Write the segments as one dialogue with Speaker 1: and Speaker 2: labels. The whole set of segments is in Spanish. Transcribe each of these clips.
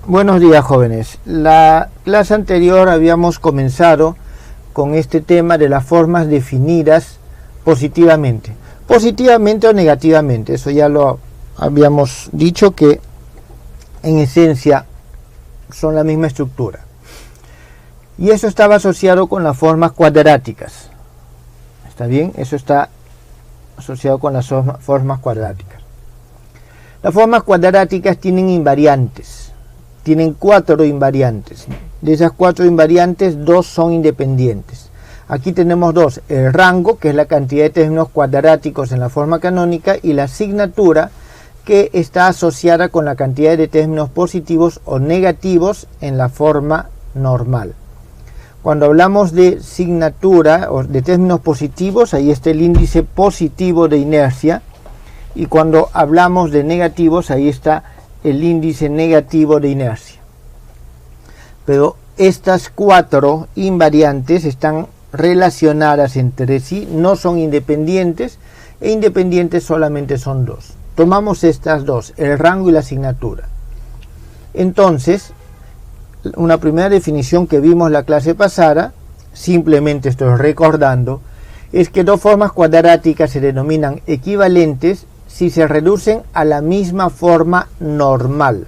Speaker 1: Buenos días, jóvenes. La clase anterior habíamos comenzado con este tema de las formas definidas positivamente. Positivamente o negativamente, eso ya lo habíamos dicho, que en esencia son la misma estructura. Y eso estaba asociado con las formas cuadráticas. ¿Está bien? Eso está asociado con las formas cuadráticas. Las formas cuadráticas tienen invariantes. Tienen 4 invariantes. De esas 4 invariantes, 2 son independientes. Aquí tenemos 2. El rango, que es la cantidad de términos cuadráticos en la forma canónica, y la signatura, que está asociada con la cantidad de términos positivos o negativos en la forma normal. Cuando hablamos de signatura o de términos positivos, ahí está el índice positivo de inercia. Y cuando hablamos de negativos, ahí está el índice negativo de inercia. Pero estas 4 invariantes están relacionadas entre sí, no son independientes, e independientes solamente son 2. Tomamos estas 2, el rango y la signatura. Entonces, una primera definición que vimos la clase pasada, simplemente estoy recordando, es que 2 formas cuadráticas se denominan equivalentes si se reducen a la misma forma normal.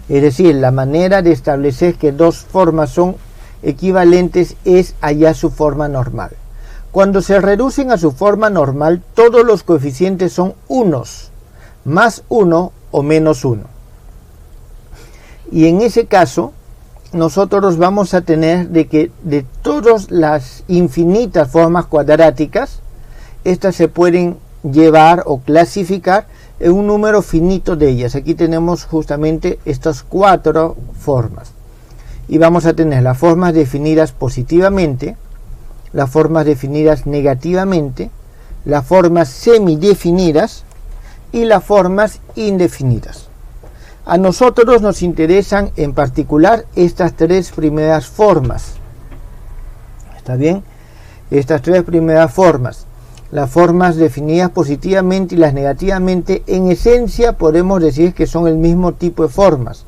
Speaker 1: Es decir, la manera de establecer que 2 formas son equivalentes es hallar su forma normal. Cuando se reducen a su forma normal, todos los coeficientes son unos, más 1 o menos 1. Y en ese caso, nosotros vamos a tener de que de todas las infinitas formas cuadráticas, estas se pueden llevar o clasificar en un número finito de ellas. Aquí tenemos justamente estas 4 formas. Y vamos a tener las formas definidas positivamente, las formas definidas negativamente, las formas semidefinidas y las formas indefinidas. A nosotros nos interesan en particular estas 3 primeras formas. ¿Está bien? Estas 3 primeras formas. Las formas definidas positivamente y las negativamente, en esencia podemos decir que son el mismo tipo de formas.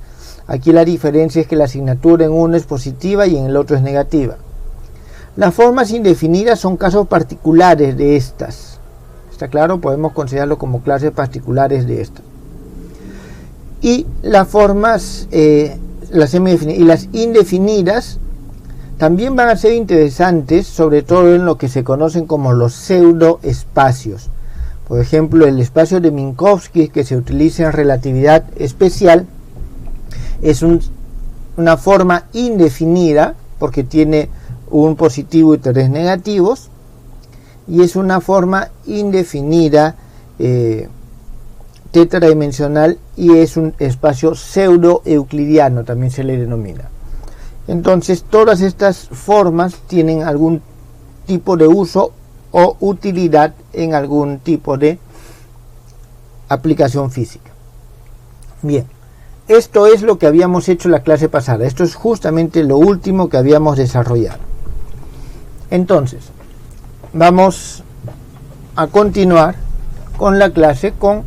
Speaker 1: Aquí la diferencia es que la asignatura en uno es positiva y en el otro es negativa. Las formas indefinidas son casos particulares de estas. ¿Está claro? Podemos considerarlo como clases particulares de estas. Y las formas, las semidefinidas y las indefinidas, también van a ser interesantes, sobre todo en lo que se conocen como los pseudoespacios. Por ejemplo, el espacio de Minkowski, que se utiliza en relatividad especial, es una forma indefinida, porque tiene un positivo y 3 negativos, y es una forma indefinida tetradimensional, y es un espacio pseudo-euclidiano, también se le denomina. Entonces, todas estas formas tienen algún tipo de uso o utilidad en algún tipo de aplicación física. Bien, esto es lo que habíamos hecho la clase pasada. Esto es justamente lo último que habíamos desarrollado. Entonces, vamos a continuar con la clase con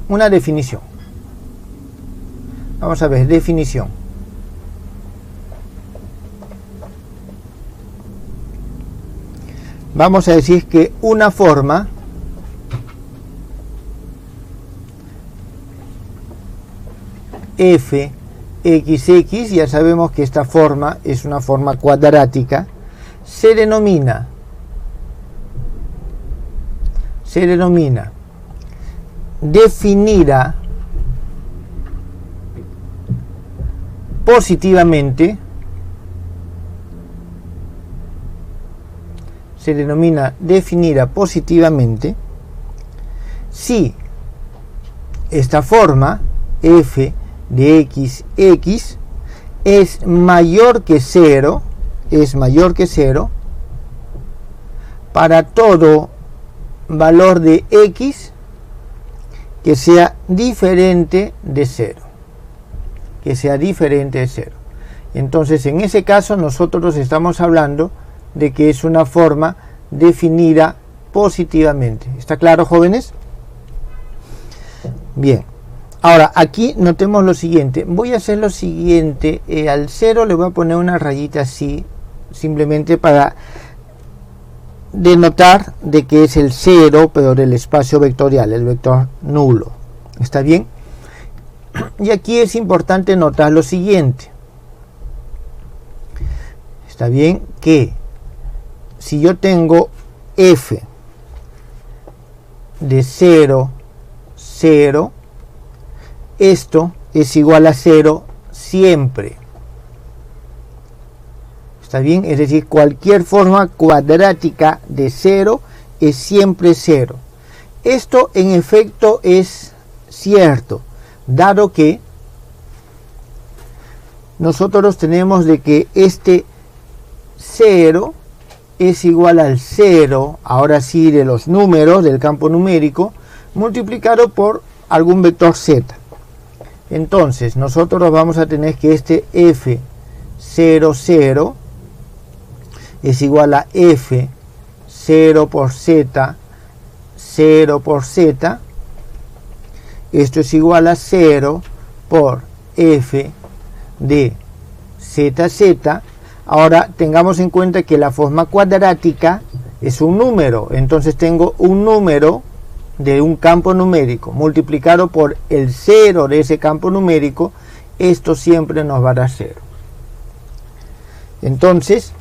Speaker 1: una definición. Vamos a ver, definición. Vamos a decir que una forma f(x)(x), ya sabemos que esta forma es una forma cuadrática, se denomina definida positivamente, si esta forma f de x es mayor que 0, para todo valor de x que sea diferente de 0. Entonces, en ese caso nosotros estamos hablando de que es una forma definida positivamente. ¿Está claro, jóvenes? Bien, Ahora, aquí notemos lo siguiente. Voy a hacer lo siguiente. Al 0 le voy a poner una rayita así, simplemente para denotar de que es el 0, pero del espacio vectorial, el vector nulo. ¿Está bien? Y aquí es importante notar lo siguiente. Está bien que si yo tengo f de 0, 0, esto es igual a 0 siempre. ¿Está bien? Es decir, cualquier forma cuadrática de 0 es siempre 0. Esto en efecto es cierto, dado que nosotros tenemos de que este 0 es igual al 0, ahora sí, de los números del campo numérico, multiplicado por algún vector z. Entonces, nosotros vamos a tener que este f0, 0 es igual a f 0 por z, 0 por z. Esto es igual a 0 por f de zz. Ahora tengamos en cuenta que la forma cuadrática es un número, entonces tengo un número de un campo numérico multiplicado por el 0 de ese campo numérico. Esto siempre nos va a dar 0. Entonces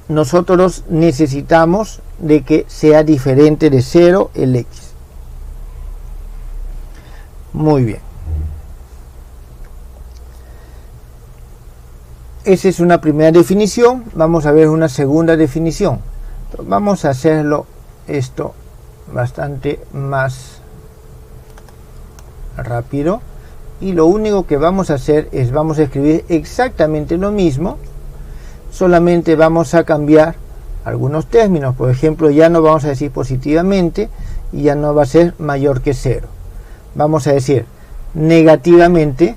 Speaker 1: nosotros necesitamos de que sea diferente de 0 el x. Muy bien. Esa es una primera definición. Vamos a ver una segunda definición. Vamos a hacerlo esto bastante más rápido. Y lo único que vamos a hacer es vamos a escribir exactamente lo mismo. Solamente vamos a cambiar algunos términos. Por ejemplo, ya no vamos a decir positivamente y ya no va a ser mayor que 0. Vamos a decir negativamente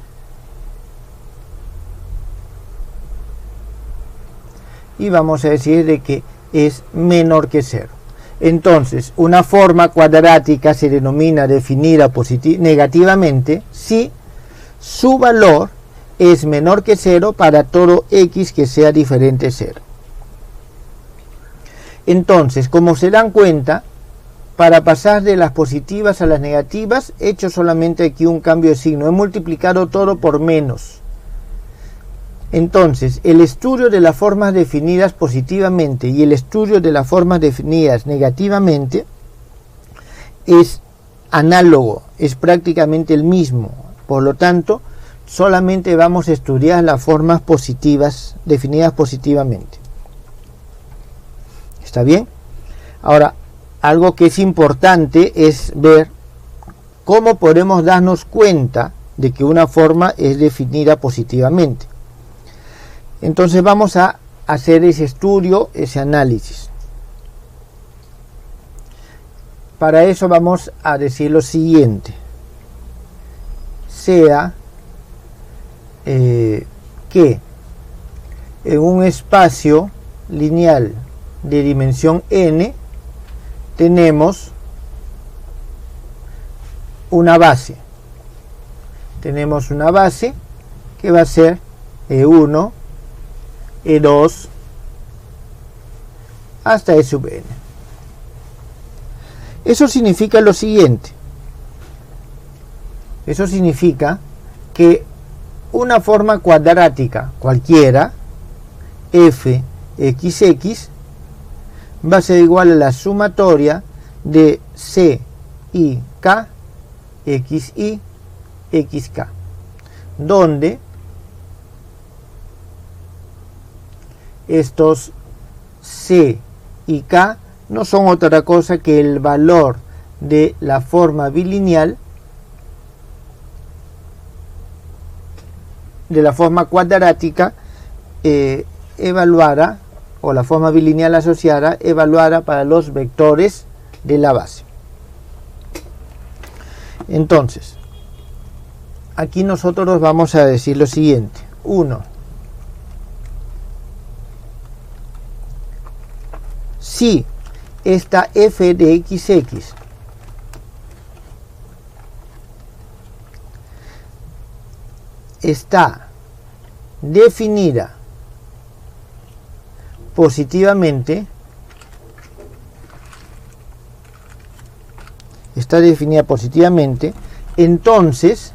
Speaker 1: y vamos a decir de que es menor que 0. Entonces, una forma cuadrática se denomina definida negativamente si su valor es menor que 0 para todo x que sea diferente de 0. Entonces, como se dan cuenta, para pasar de las positivas a las negativas, he hecho solamente aquí un cambio de signo. He multiplicado todo por menos. Entonces, el estudio de las formas definidas positivamente y el estudio de las formas definidas negativamente es análogo, es prácticamente el mismo. Por lo tanto, solamente vamos a estudiar las formas positivas definidas positivamente. ¿Está bien? Ahora, algo que es importante es ver cómo podemos darnos cuenta de que una forma es definida positivamente. Entonces vamos a hacer ese estudio, ese análisis. Para eso vamos a decir lo siguiente. Sea que en un espacio lineal de dimensión n tenemos una base. Tenemos una base que va a ser E1, E2, hasta E sub n. Eso significa lo siguiente. Eso significa que una forma cuadrática cualquiera, fxx, va a ser igual a la sumatoria de c y k, xy, xk, donde estos c y k no son otra cosa que el valor de la forma bilineal, de la forma cuadrática evaluada, o la forma bilineal asociada evaluada para los vectores de la base. Entonces, aquí nosotros vamos a decir lo siguiente. 1. Si esta f de xx está definida positivamente, entonces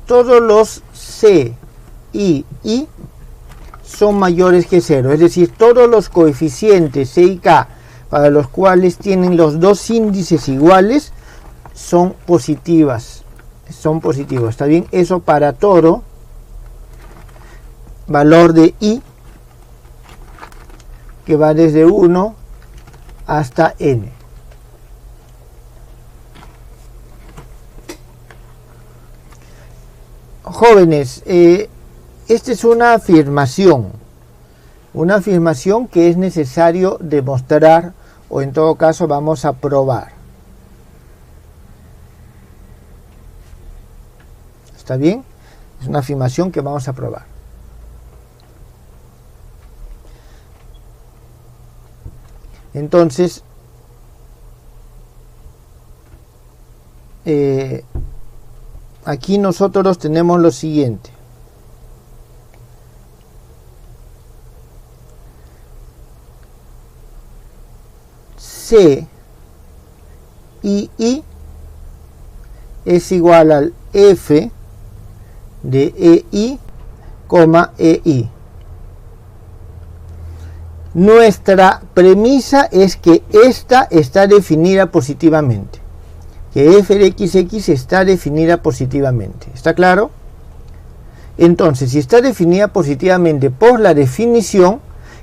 Speaker 1: todos los C y I son mayores que 0, es decir, todos los coeficientes C y K para los cuales tienen los dos índices iguales son positivos, ¿está bien? Eso para todo valor de I que va desde 1 hasta n. Jóvenes, esta es una afirmación que es necesario demostrar, o en todo caso vamos a probar. ¿Está bien? Es una afirmación que vamos a probar. Entonces, aquí nosotros tenemos lo siguiente. C y I es igual al F de EI, EI. Nuestra premisa es que esta está definida positivamente, que f de xx está definida positivamente. ¿Está claro? Entonces, si está definida positivamente por la definición,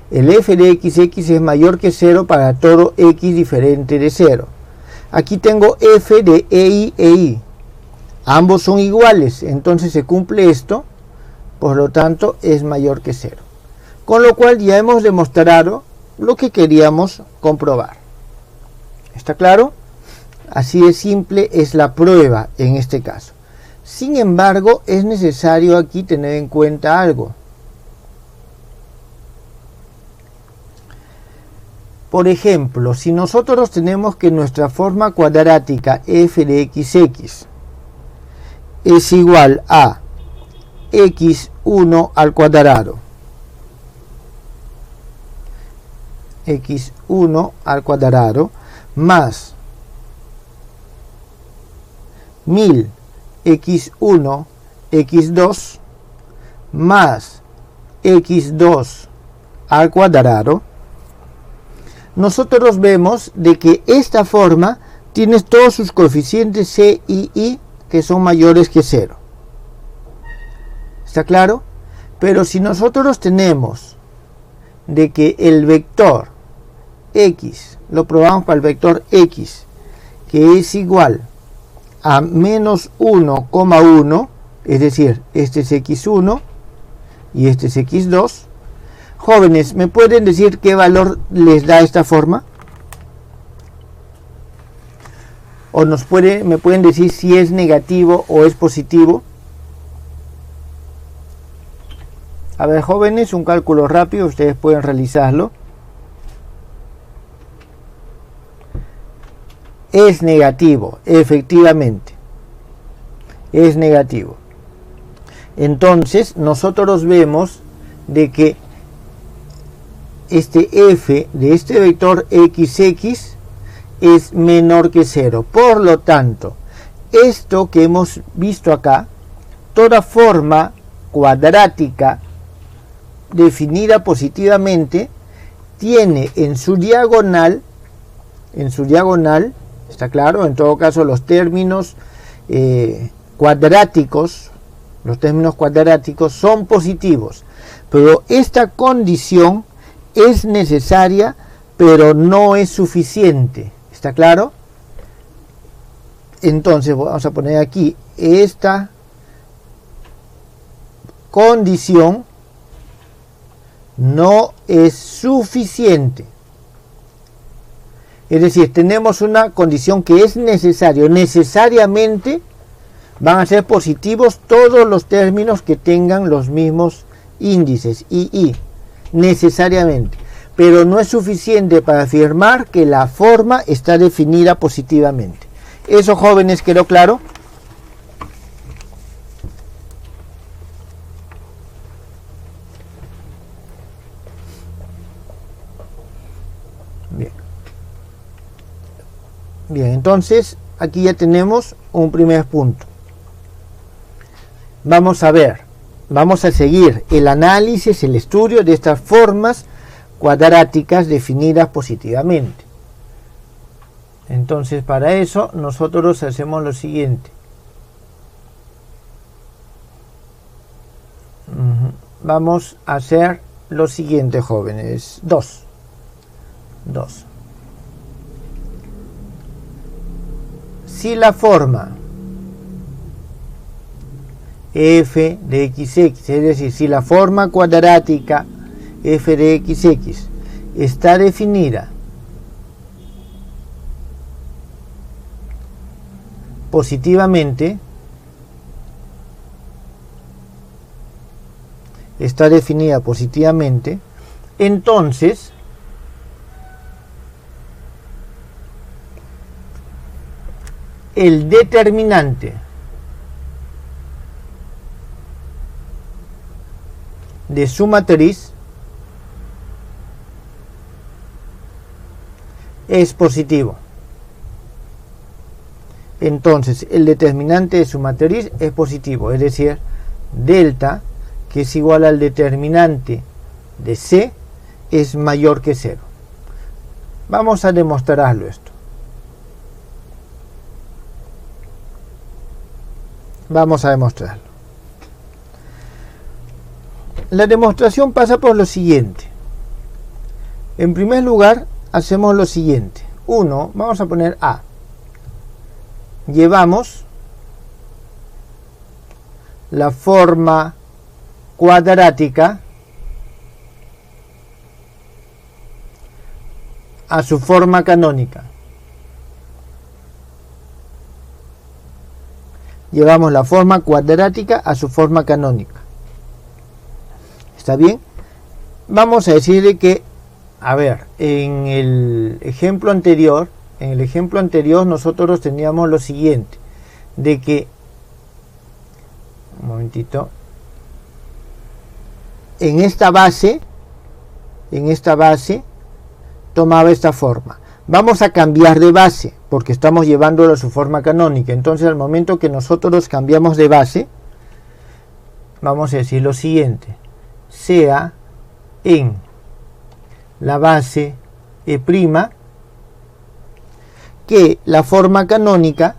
Speaker 1: el f de xx es mayor que 0 para todo x diferente de 0. Aquí tengo f de EI e I. Ambos son iguales, entonces se cumple esto, por lo tanto es mayor que 0. Con lo cual ya hemos demostrado lo que queríamos comprobar. ¿Está claro? Así de simple es la prueba en este caso. Sin embargo, es necesario aquí tener en cuenta algo. Por ejemplo, si nosotros tenemos que nuestra forma cuadrática f de xx es igual a x1 al cuadrado, x1 al cuadrado más 1000 x1 x2 más x2 al cuadrado, nosotros vemos de que esta forma tiene todos sus coeficientes C y I que son mayores que 0. ¿Está claro? Pero si nosotros tenemos de que el vector x, lo probamos para el vector x, que es igual a menos 1,1, es decir, este es x1 y este es x2, jóvenes, ¿me pueden decir qué valor les da esta forma? ¿O me pueden decir si es negativo o es positivo? A ver, jóvenes, un cálculo rápido, ustedes pueden realizarlo. Es negativo, efectivamente. Es negativo. Entonces, nosotros vemos de que este f de este vector xx es menor que 0. Por lo tanto, esto que hemos visto acá, toda forma cuadrática definida positivamente, tiene en su diagonal, está claro, en todo caso los términos cuadráticos son positivos, pero esta condición es necesaria, pero no es suficiente. ¿Está claro? Entonces vamos a poner aquí esta condición no es suficiente. Es decir, tenemos una condición que es necesario. Necesariamente van a ser positivos todos los términos que tengan los mismos índices I. Necesariamente. Pero no es suficiente para afirmar que la forma está definida positivamente. ¿Eso, jóvenes, quedó claro? Bien, entonces aquí ya tenemos un primer punto. Vamos a ver, vamos a seguir el análisis, el estudio de estas formas cuadráticas definidas positivamente. Entonces, para eso nosotros hacemos lo siguiente. Vamos a hacer lo siguiente, jóvenes. 2. Si la forma f de xx, es decir, si la forma cuadrática f de xx está definida positivamente, entonces el determinante de su matriz es positivo. Entonces el determinante de su matriz es positivo, es decir, delta, que es igual al determinante de C, es mayor que 0. Vamos a demostrarlo esto. Vamos a demostrarlo. La demostración pasa por lo siguiente. En primer lugar, hacemos lo siguiente. 1, vamos a poner A. Llevamos la forma cuadrática a su forma canónica. Llevamos la forma cuadrática a su forma canónica. ¿Está bien? Vamos a decirle que, a ver, en el ejemplo anterior nosotros teníamos lo siguiente, de que, un momentito, en esta base tomaba esta forma. Vamos a cambiar de base porque estamos llevándolo a su forma canónica. Entonces, al momento que nosotros cambiamos de base, vamos a decir lo siguiente: sea en la base E', que la forma canónica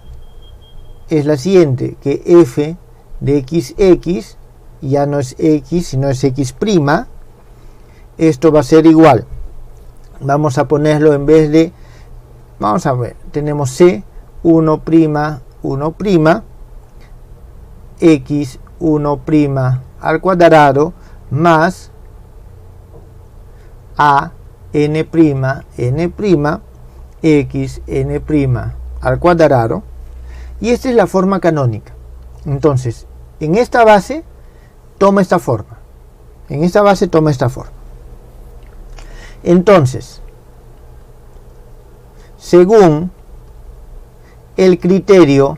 Speaker 1: es la siguiente, que f de xx ya no es x, sino es x'. Esto va a ser igual. Vamos a ponerlo en vez de, vamos a ver, tenemos c 1', 1', x 1' al cuadrado más a n', x n' al cuadrado, y esta es la forma canónica. Entonces, en esta base toma esta forma. Entonces, según el criterio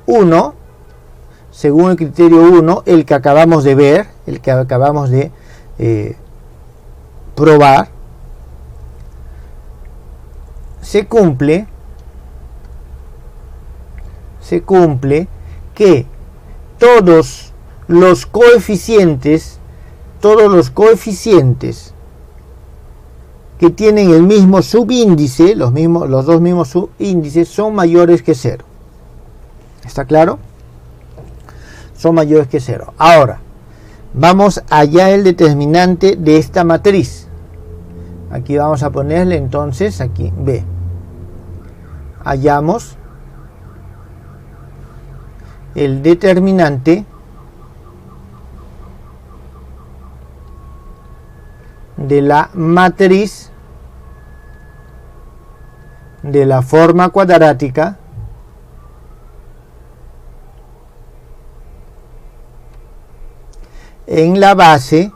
Speaker 1: 1, el que acabamos de ver, el que acabamos de probar, se cumple que todos los coeficientes que tienen el mismo subíndice, los dos mismos subíndices, son mayores que 0. ¿Está claro? Son mayores que 0. Ahora, vamos allá el determinante de esta matriz. Aquí vamos a ponerle entonces, aquí, B. Hallamos el determinante de la matriz de la forma cuadrática en la base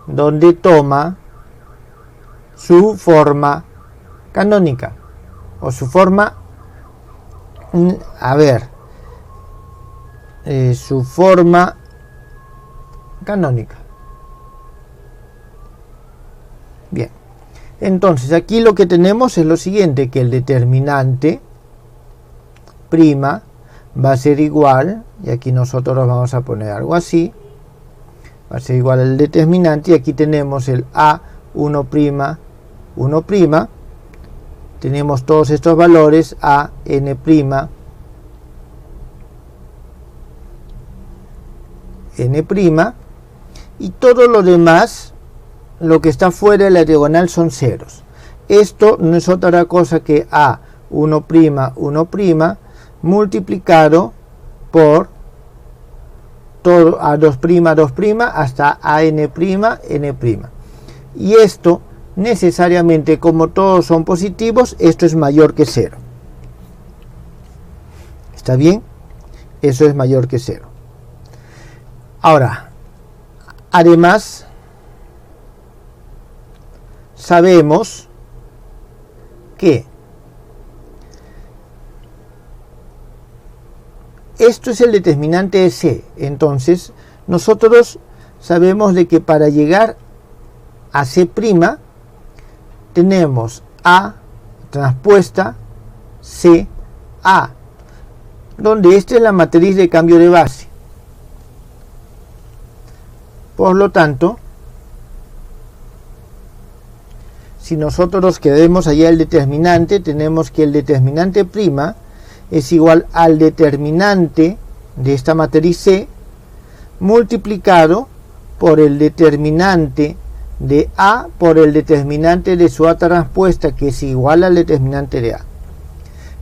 Speaker 1: donde toma su forma canónica o su forma, su forma canónica. Bien, Entonces aquí lo que tenemos es lo siguiente, que el determinante prima va a ser igual, y aquí nosotros vamos a poner algo así, va a ser igual al determinante, y aquí tenemos el A1', 1', tenemos todos estos valores a n', n', y todo lo demás, lo que está fuera de la diagonal son ceros. Esto no es otra cosa que A1', 1' multiplicado por todo A2', 2' hasta AN', n'. Y esto necesariamente, como todos son positivos, esto es mayor que 0. ¿Está bien? Eso es mayor que 0. Ahora, además, sabemos que esto es el determinante de C. Entonces, nosotros sabemos de que para llegar a C', tenemos A transpuesta C A, donde esta es la matriz de cambio de base. Por lo tanto, si nosotros queremos allá el determinante, tenemos que el determinante prima es igual al determinante de esta matriz C multiplicado por el determinante de A por el determinante de su A transpuesta, que es igual al determinante de A.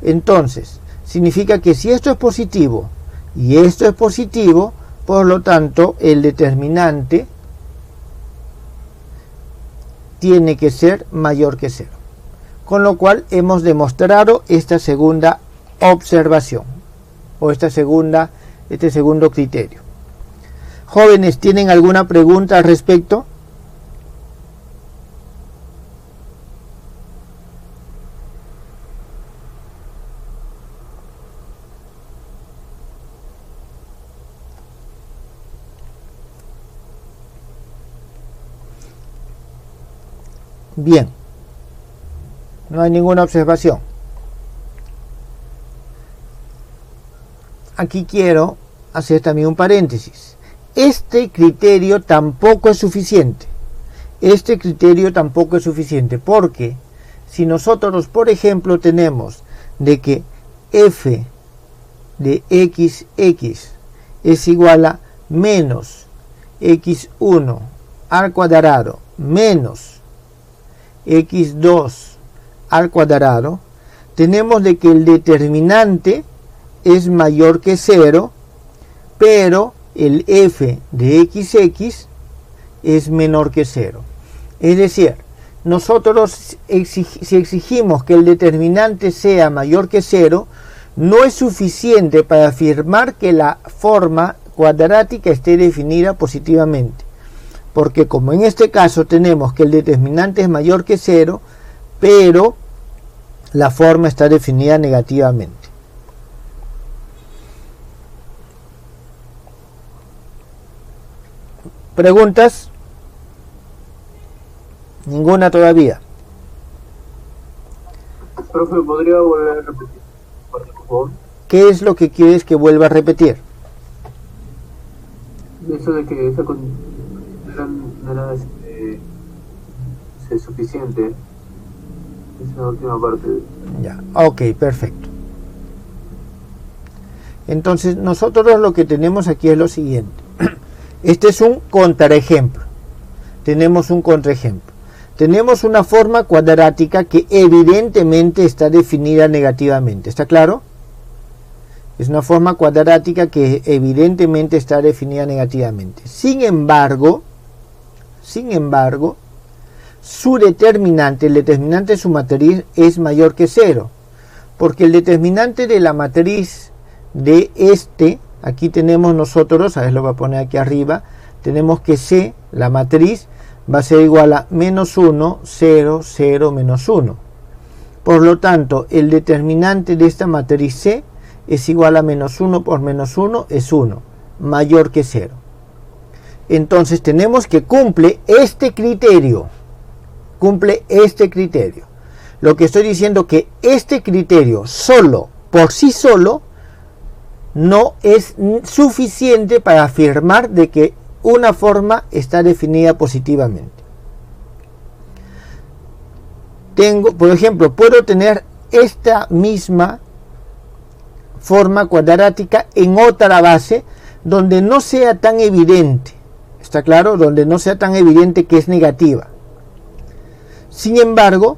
Speaker 1: Entonces, significa que si esto es positivo y esto es positivo, por lo tanto, el determinante tiene que ser mayor que 0. Con lo cual, hemos demostrado esta segunda observación o este segundo criterio. Jóvenes, ¿tienen alguna pregunta al respecto? Bien, no hay ninguna observación. Aquí quiero hacer también un paréntesis. Este criterio tampoco es suficiente. Porque si nosotros, por ejemplo, tenemos de que f de xx es igual a menos x1 al cuadrado menos x2 al cuadrado, tenemos de que el determinante es mayor que 0, pero el f de xx es menor que 0. Es decir, nosotros si exigimos que el determinante sea mayor que 0, no es suficiente para afirmar que la forma cuadrática esté definida positivamente. Porque como en este caso tenemos que el determinante es mayor que 0, pero la forma está definida negativamente. ¿Preguntas? Ninguna todavía.
Speaker 2: Profe, ¿podría volver a repetir, por favor?
Speaker 1: ¿Qué es lo que quieres que vuelva a repetir?
Speaker 2: Eso de que esa no era suficiente. Esa última parte.
Speaker 1: Ya, ok, perfecto. Entonces nosotros lo que tenemos aquí es lo siguiente. Este es un contraejemplo. Tenemos un contraejemplo. Tenemos una forma cuadrática que evidentemente está definida negativamente. ¿Está claro? Es una forma cuadrática que evidentemente está definida negativamente. Sin embargo, su determinante, el determinante de su matriz es mayor que 0. Porque el determinante de la matriz de aquí tenemos nosotros, a ver, lo voy a poner aquí arriba, tenemos que C, la matriz, va a ser igual a menos 1, 0, 0, menos 1. Por lo tanto, el determinante de esta matriz C es igual a menos 1 por menos 1 es 1, mayor que 0. Entonces tenemos que cumple este criterio. cumple este criterio. Lo que estoy diciendo que este criterio solo, por sí solo, no es suficiente para afirmar de que una forma está definida positivamente. Por ejemplo, puedo tener esta misma forma cuadrática en otra base donde no sea tan evidente, ¿está claro? Donde no sea tan evidente que es negativa. Sin embargo,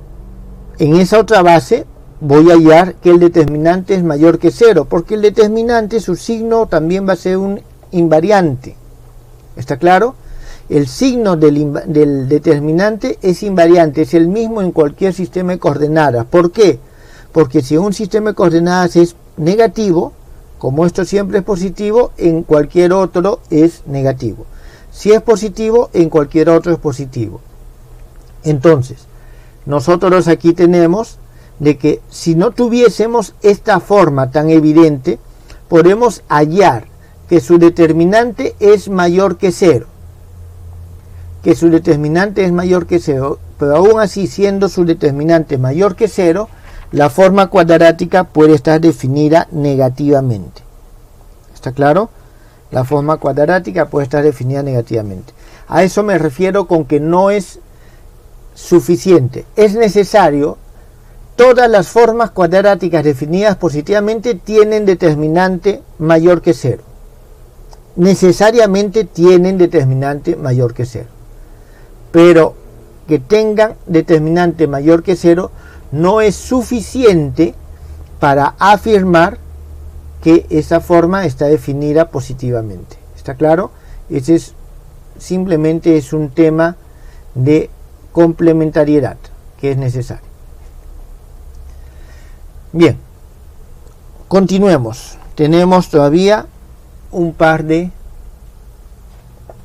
Speaker 1: en esa otra base voy a hallar que el determinante es mayor que 0, porque el determinante, su signo también va a ser un invariante. ¿Está claro? El signo del determinante es invariante, es el mismo en cualquier sistema de coordenadas. ¿Por qué? Porque si un sistema de coordenadas es negativo, como esto siempre es positivo, en cualquier otro es negativo. Si es positivo, en cualquier otro es positivo. Entonces, nosotros aquí tenemos de que si no tuviésemos esta forma tan evidente, podemos hallar que su determinante es mayor que 0. Que su determinante es mayor que 0, pero aún así, siendo su determinante mayor que 0, la forma cuadrática puede estar definida negativamente. ¿Está claro? La forma cuadrática puede estar definida negativamente. A eso me refiero con que no es suficiente. Es necesario. Todas las formas cuadráticas definidas positivamente tienen determinante mayor que 0. Necesariamente tienen determinante mayor que 0. Pero que tengan determinante mayor que 0 no es suficiente para afirmar que esa forma está definida positivamente. ¿Está claro? Ese simplemente es un tema de complementariedad que es necesario. Bien, continuemos. Tenemos todavía un par de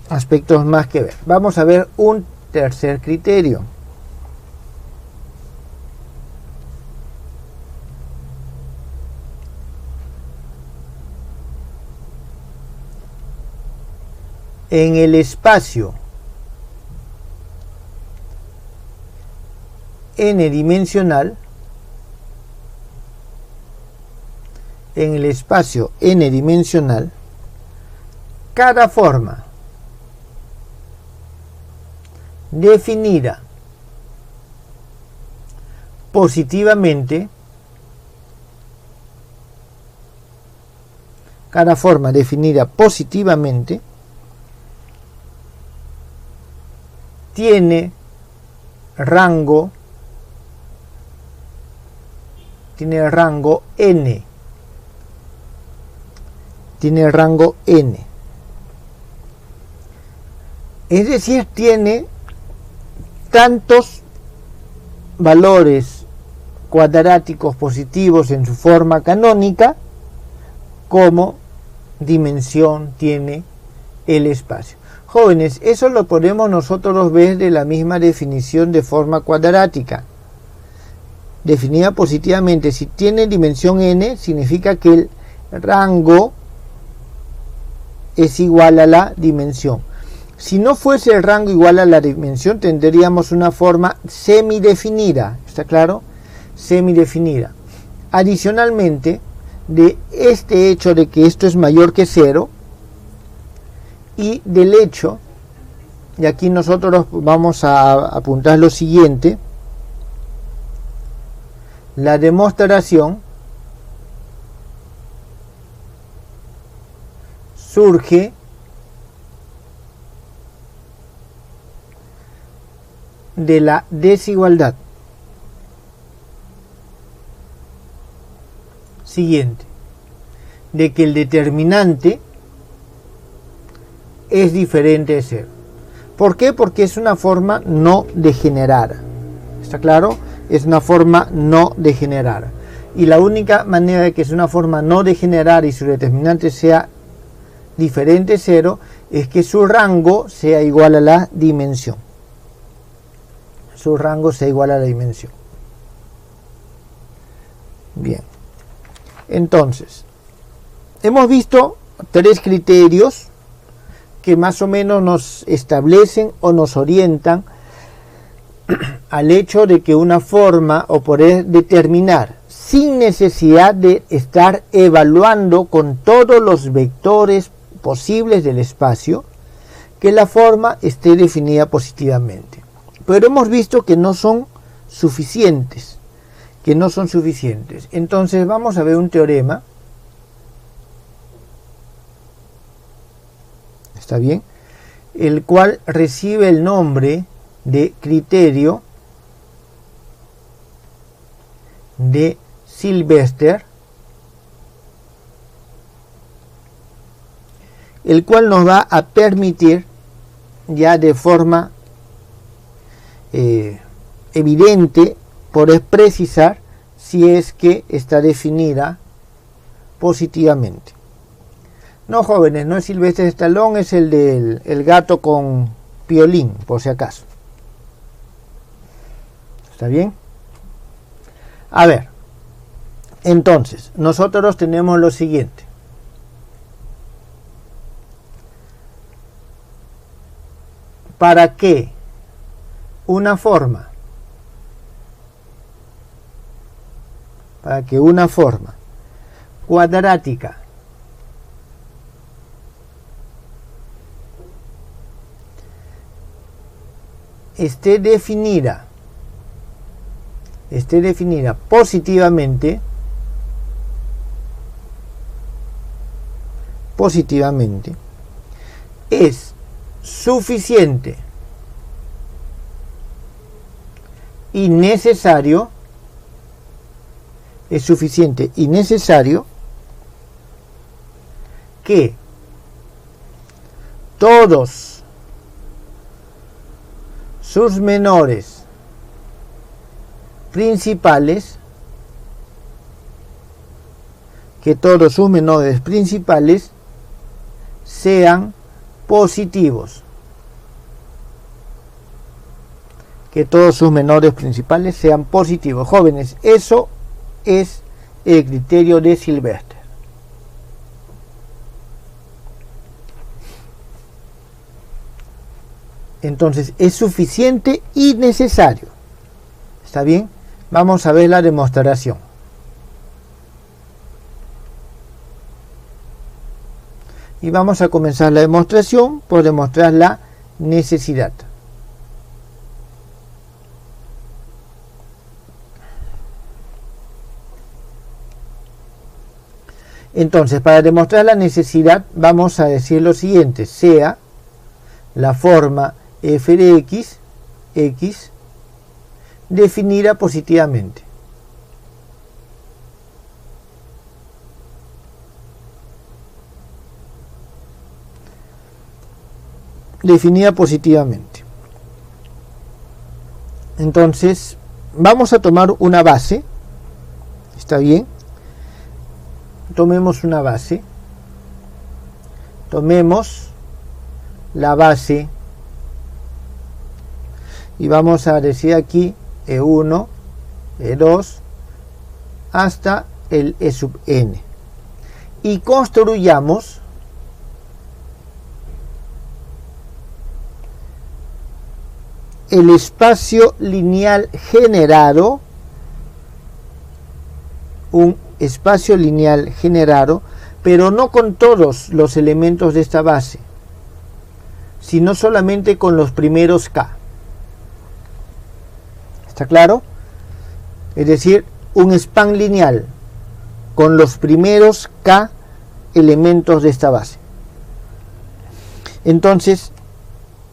Speaker 1: aspectos más que ver. Vamos a ver un tercer criterio. En el espacio n-dimensional, cada forma definida positivamente, tiene rango n. Es decir, tiene tantos valores cuadráticos positivos en su forma canónica como dimensión tiene el espacio. Jóvenes, eso lo podemos nosotros ver de la misma definición de forma cuadrática. Definida positivamente, si tiene dimensión n, significa que el rango es igual a la dimensión. Si no fuese el rango igual a la dimensión, tendríamos una forma semidefinida. ¿Está claro? Semidefinida. Adicionalmente, de este hecho de que esto es mayor que 0, y del hecho, y aquí nosotros vamos a apuntar lo siguiente, la demostración surge de la desigualdad siguiente, de que el determinante es diferente de 0. ¿Por qué? Porque es una forma no degenerada. ¿Está claro? Es una forma no degenerada. Y la única manera de que es una forma no degenerada y su determinante sea diferente de 0 es que su rango sea igual a la dimensión. Su rango sea igual a la dimensión. Bien. Entonces, hemos visto 3 criterios que más o menos nos establecen o nos orientan al hecho de que una forma o poder determinar sin necesidad de estar evaluando con todos los vectores posibles del espacio, que la forma esté definida positivamente. Pero hemos visto que no son suficientes, Entonces vamos a ver un teorema. ¿Está bien? El cual recibe el nombre de criterio de Sylvester, el cual nos va a permitir ya de forma evidente poder precisar si es que está definida positivamente. No, jóvenes, no es Sylvester Stallone, es el del gato con Piolín, por si acaso. ¿Está bien? A ver, entonces, nosotros tenemos lo siguiente. Para que una forma cuadrática esté definida positivamente, es suficiente y necesario, que todos sus menores principales sean positivos. Jóvenes, eso es el criterio de Sylvester. Entonces es suficiente y necesario. ¿Está bien? Vamos a ver la demostración. Y vamos a comenzar la demostración por demostrar la necesidad. Entonces, para demostrar la necesidad, vamos a decir lo siguiente: sea la forma f de x definida positivamente. Entonces, vamos a tomar una base. ¿Está bien? Tomemos una base. Tomemos la base y vamos a decir aquí E1, E2 hasta el E sub n, y construyamos el espacio lineal generado, un espacio lineal generado, pero no con todos los elementos de esta base, sino solamente con los primeros K. ¿Está claro? Es decir, un span lineal con los primeros K elementos de esta base. Entonces,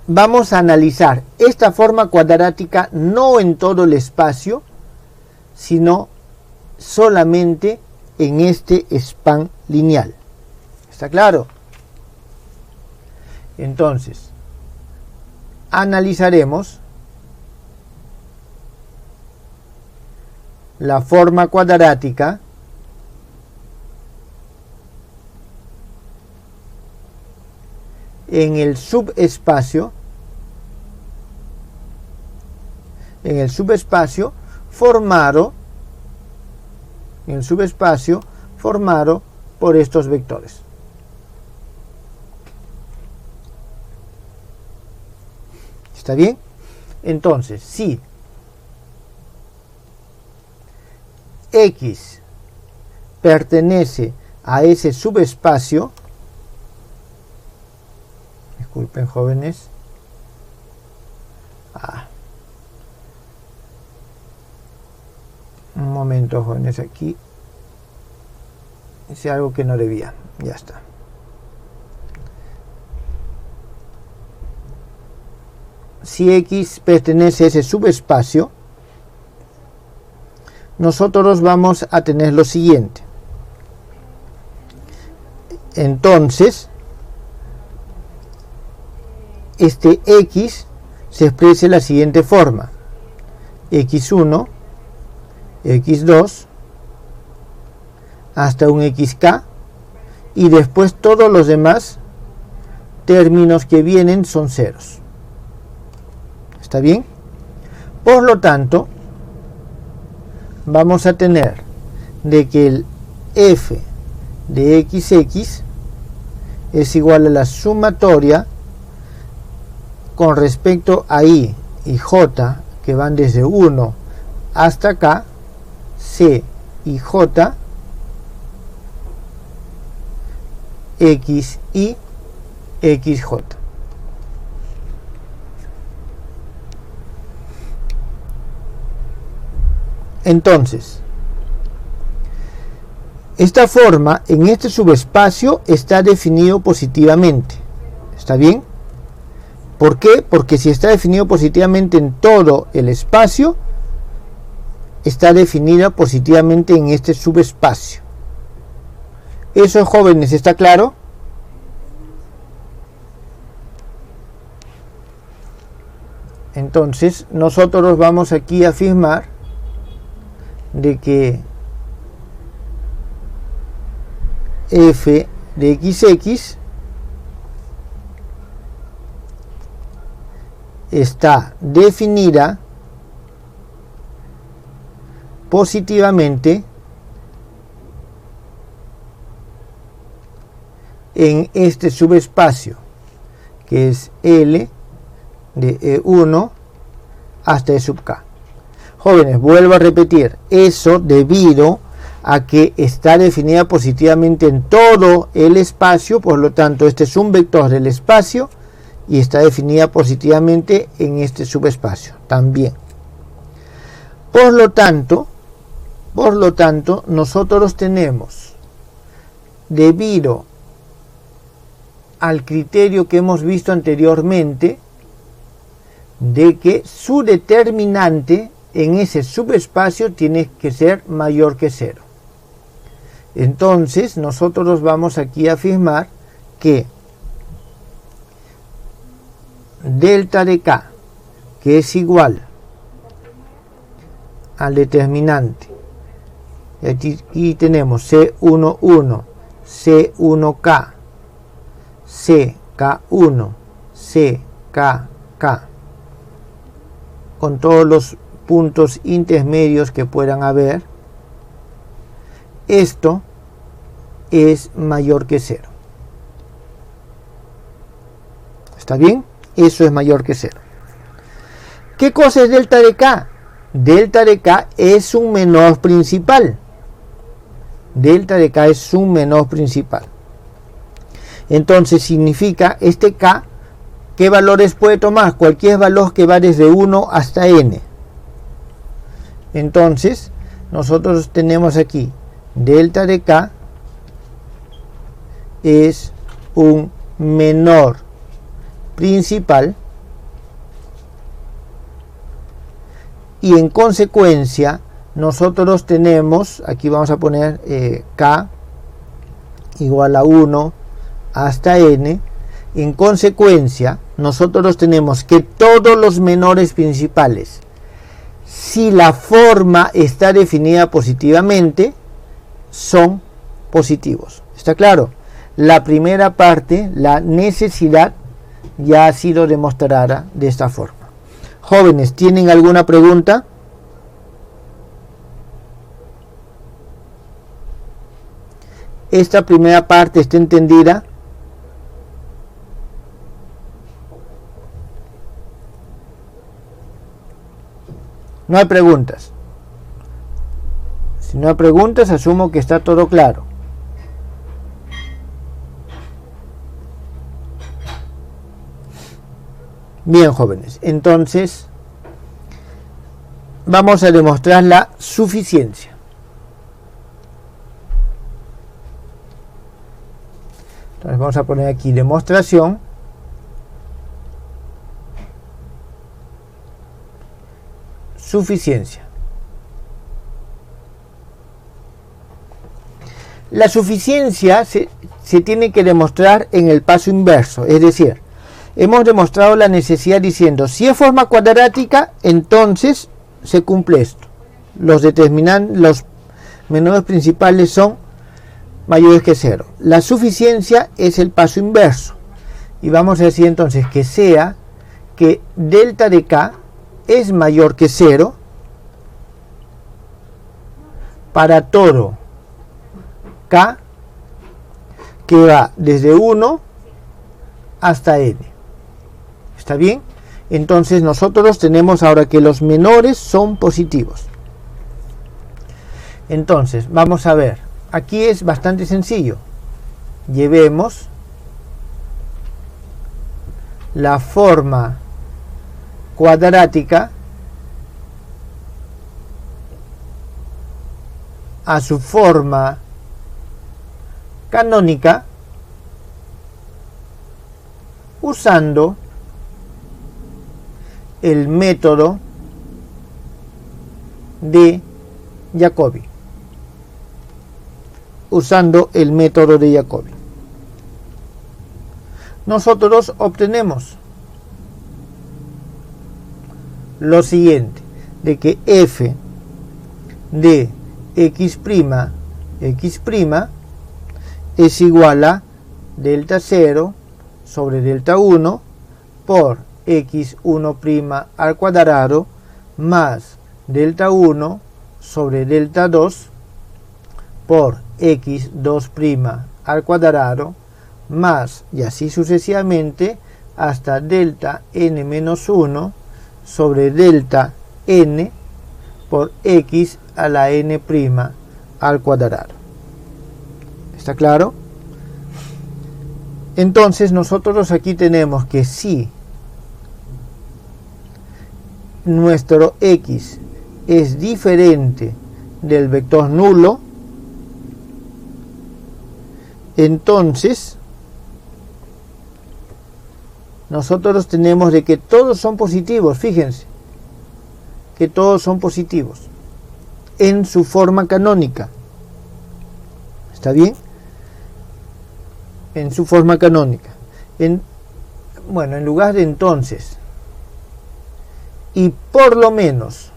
Speaker 1: vamos a analizar esta forma cuadrática no en todo el espacio, sino solamente en este span lineal. ¿Está claro? Entonces, analizaremos la forma cuadrática en el subespacio formado por estos vectores. ¿Está bien? Entonces, si X pertenece a ese subespacio, disculpen jóvenes, un momento jóvenes, aquí hice algo que no debía, ya está. Si X pertenece a ese subespacio, nosotros vamos a tener lo siguiente. Entonces, este X se expresa de la siguiente forma: X1, X2, hasta un XK, y después todos los demás términos que vienen son ceros. ¿Está bien? Por lo tanto, vamos a tener de que el f de XX es igual a la sumatoria con respecto a I y J, que van desde 1 hasta acá, C y J, X y XJ. Entonces, esta forma en este subespacio está definido positivamente. ¿Está bien? ¿Por qué? Porque si está definido positivamente en todo el espacio, está definida positivamente en este subespacio. ¿Eso, jóvenes, está claro? Entonces, nosotros vamos aquí a afirmar de que f de XX está definida positivamente en este subespacio, que es L de E1 hasta E sub K. Jóvenes, vuelvo a repetir, eso debido a que está definida positivamente en todo el espacio, por lo tanto este es un vector del espacio y está definida positivamente en este subespacio también. Por lo tanto, nosotros tenemos, debido al criterio que hemos visto anteriormente, de que su determinante en ese subespacio tiene que ser mayor que 0. Entonces, nosotros vamos aquí a afirmar que delta de K, que es igual al determinante, y aquí tenemos C11, C1K, CK1, CKK, con todos los puntos intermedios que puedan haber, esto es mayor que 0. ¿Está bien? Eso es mayor que 0. ¿Qué cosa es delta de K? Delta de K es un menor principal. Delta de K es un menor principal. Entonces significa este K, ¿qué valores puede tomar? Cualquier valor que va desde 1 hasta n. Entonces, nosotros tenemos aquí delta de K es un menor principal y en consecuencia nosotros tenemos, aquí vamos a poner K igual a 1 hasta n. En consecuencia, nosotros tenemos que todos los menores principales, si la forma está definida positivamente, son positivos. ¿Está claro? La primera parte, la necesidad, ya ha sido demostrada de esta forma. Jóvenes, ¿tienen alguna pregunta? ¿Esta primera parte está entendida? No hay preguntas. Si no hay preguntas, asumo que está todo claro. Bien, jóvenes, entonces vamos a demostrar la suficiencia. Entonces vamos a poner aquí demostración. Suficiencia. La suficiencia se tiene que demostrar en el paso inverso, es decir, hemos demostrado la necesidad diciendo, si es forma cuadrática, entonces se cumple esto. Los menores principales son mayores que 0. La suficiencia es el paso inverso. Y vamos a decir entonces que sea que delta de K es mayor que 0 para todo K que va desde 1 hasta N. ¿Está bien? Entonces nosotros tenemos ahora que los menores son positivos. Entonces, vamos a ver. Aquí es bastante sencillo. Llevemos la forma cuadrática a su forma canónica usando el método de Jacobi. Usando el método de Jacobi, nosotros obtenemos lo siguiente, de que f de x' es igual a delta 0 sobre delta 1 por x1' al cuadrado más delta 1 sobre delta 2 por x2' al cuadrado más, y así sucesivamente, hasta delta n menos 1 sobre delta n por x a la n' al cuadrado. ¿Está claro? Entonces nosotros aquí tenemos que si nuestro x es diferente del vector nulo, entonces nosotros tenemos de que todos son positivos. Fíjense que todos son positivos en su forma canónica. ¿Está bien? En su forma canónica. Bueno, en lugar de entonces, y por lo menos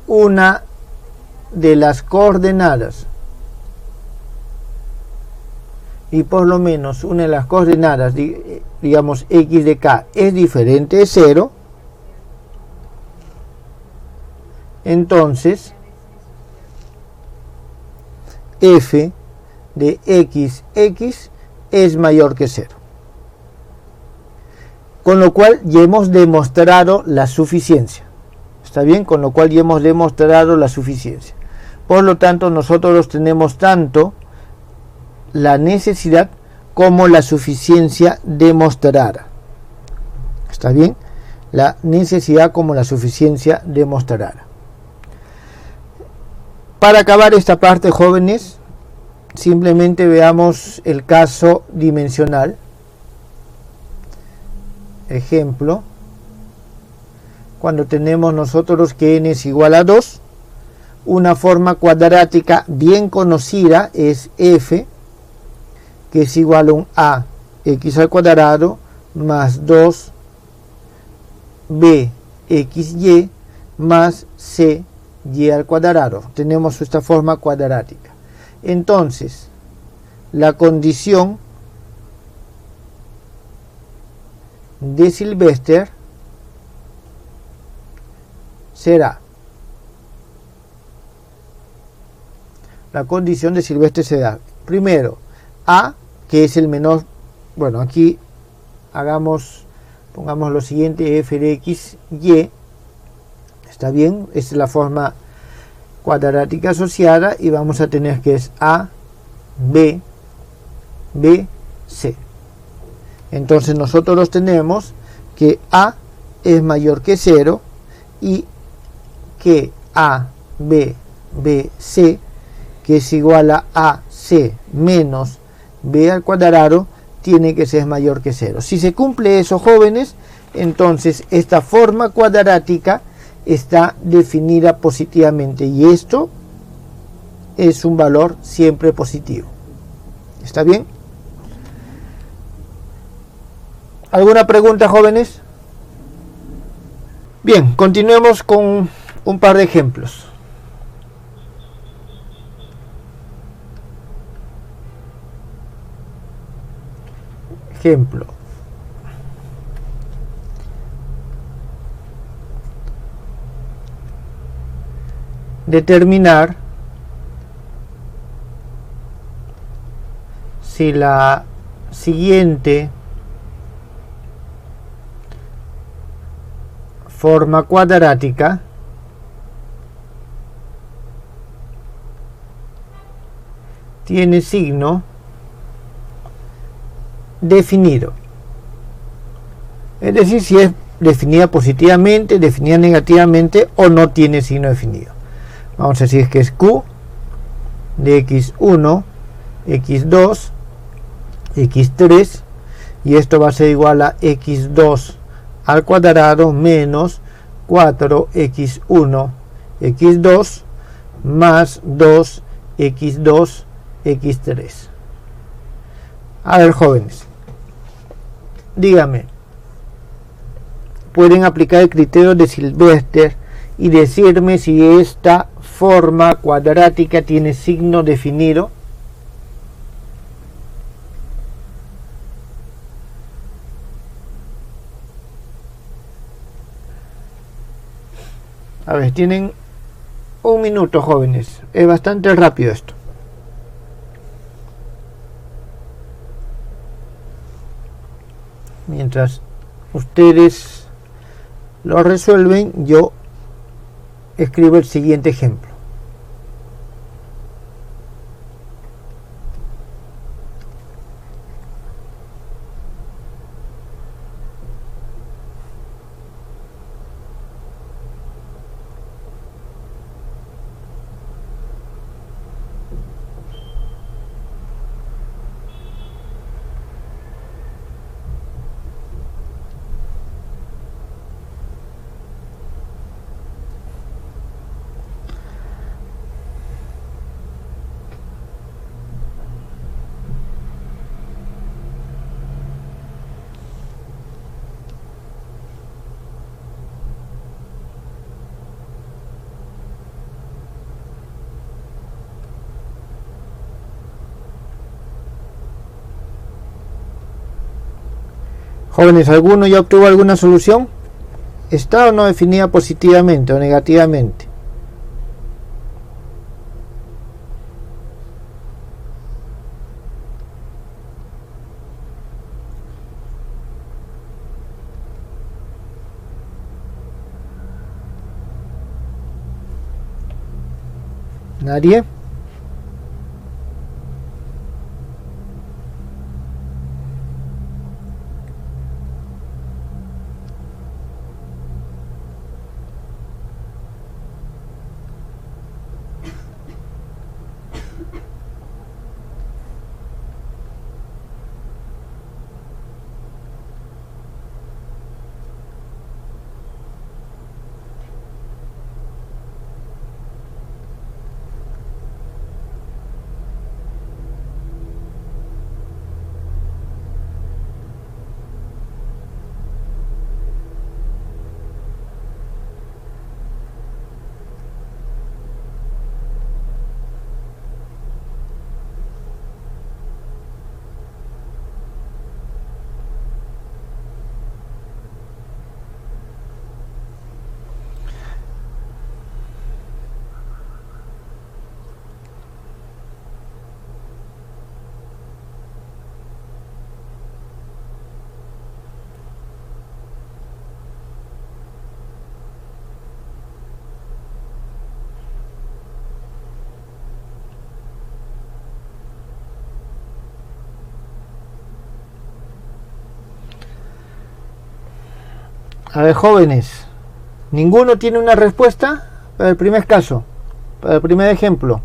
Speaker 1: una de las coordenadas, y por lo menos una de las coordenadas, digamos x de K, es diferente de 0, entonces f de x es mayor que 0. Con lo cual ya hemos demostrado la suficiencia. ¿Está bien? Con lo cual ya hemos demostrado la suficiencia. Por lo tanto, nosotros tenemos tanto la necesidad como la suficiencia demostrada. ¿Está bien? La necesidad como la suficiencia demostrada. Para acabar esta parte, jóvenes, simplemente veamos el caso dimensional. Ejemplo, cuando tenemos nosotros que n es igual a 2, una forma cuadrática bien conocida es f, que es igual a un a x al cuadrado más 2 b xy más c y al cuadrado. Tenemos esta forma cuadrática. Entonces, la condición de Sylvester será, primero, a, que es el menor, bueno, aquí pongamos lo siguiente, f de x, y, ¿Está bien? Esta es la forma cuadrática asociada y vamos a tener que es A, B, B, C. Entonces nosotros tenemos que A es mayor que 0 y que A, B, B, C, que es igual a AC menos B al cuadrado, tiene que ser mayor que 0. Si se cumple eso, jóvenes, entonces esta forma cuadrática está definida positivamente y esto es un valor siempre positivo. ¿Está bien? ¿Alguna pregunta, jóvenes? Bien, continuemos con un par de ejemplos. Ejemplo. Determinar si la siguiente forma cuadrática tiene signo definido. Es decir, si es definida positivamente, definida negativamente o no tiene signo definido. Vamos a decir que es Q de x1, x2, x3 y esto va a ser igual a x2 al cuadrado menos 4x1, x2 más 2x2, x3. A ver, jóvenes, dígame, pueden aplicar el criterio de Sylvester y decirme si esta forma cuadrática tiene signo definido. A ver, tienen un minuto, jóvenes. Es bastante rápido esto. Mientras ustedes lo resuelven, yo escribo el siguiente ejemplo. Jóvenes, ¿alguno ya obtuvo alguna solución? ¿Está o no definida positivamente o negativamente? ¿Nadie? A ver, jóvenes, ¿ninguno tiene una respuesta para el primer caso, para el primer ejemplo?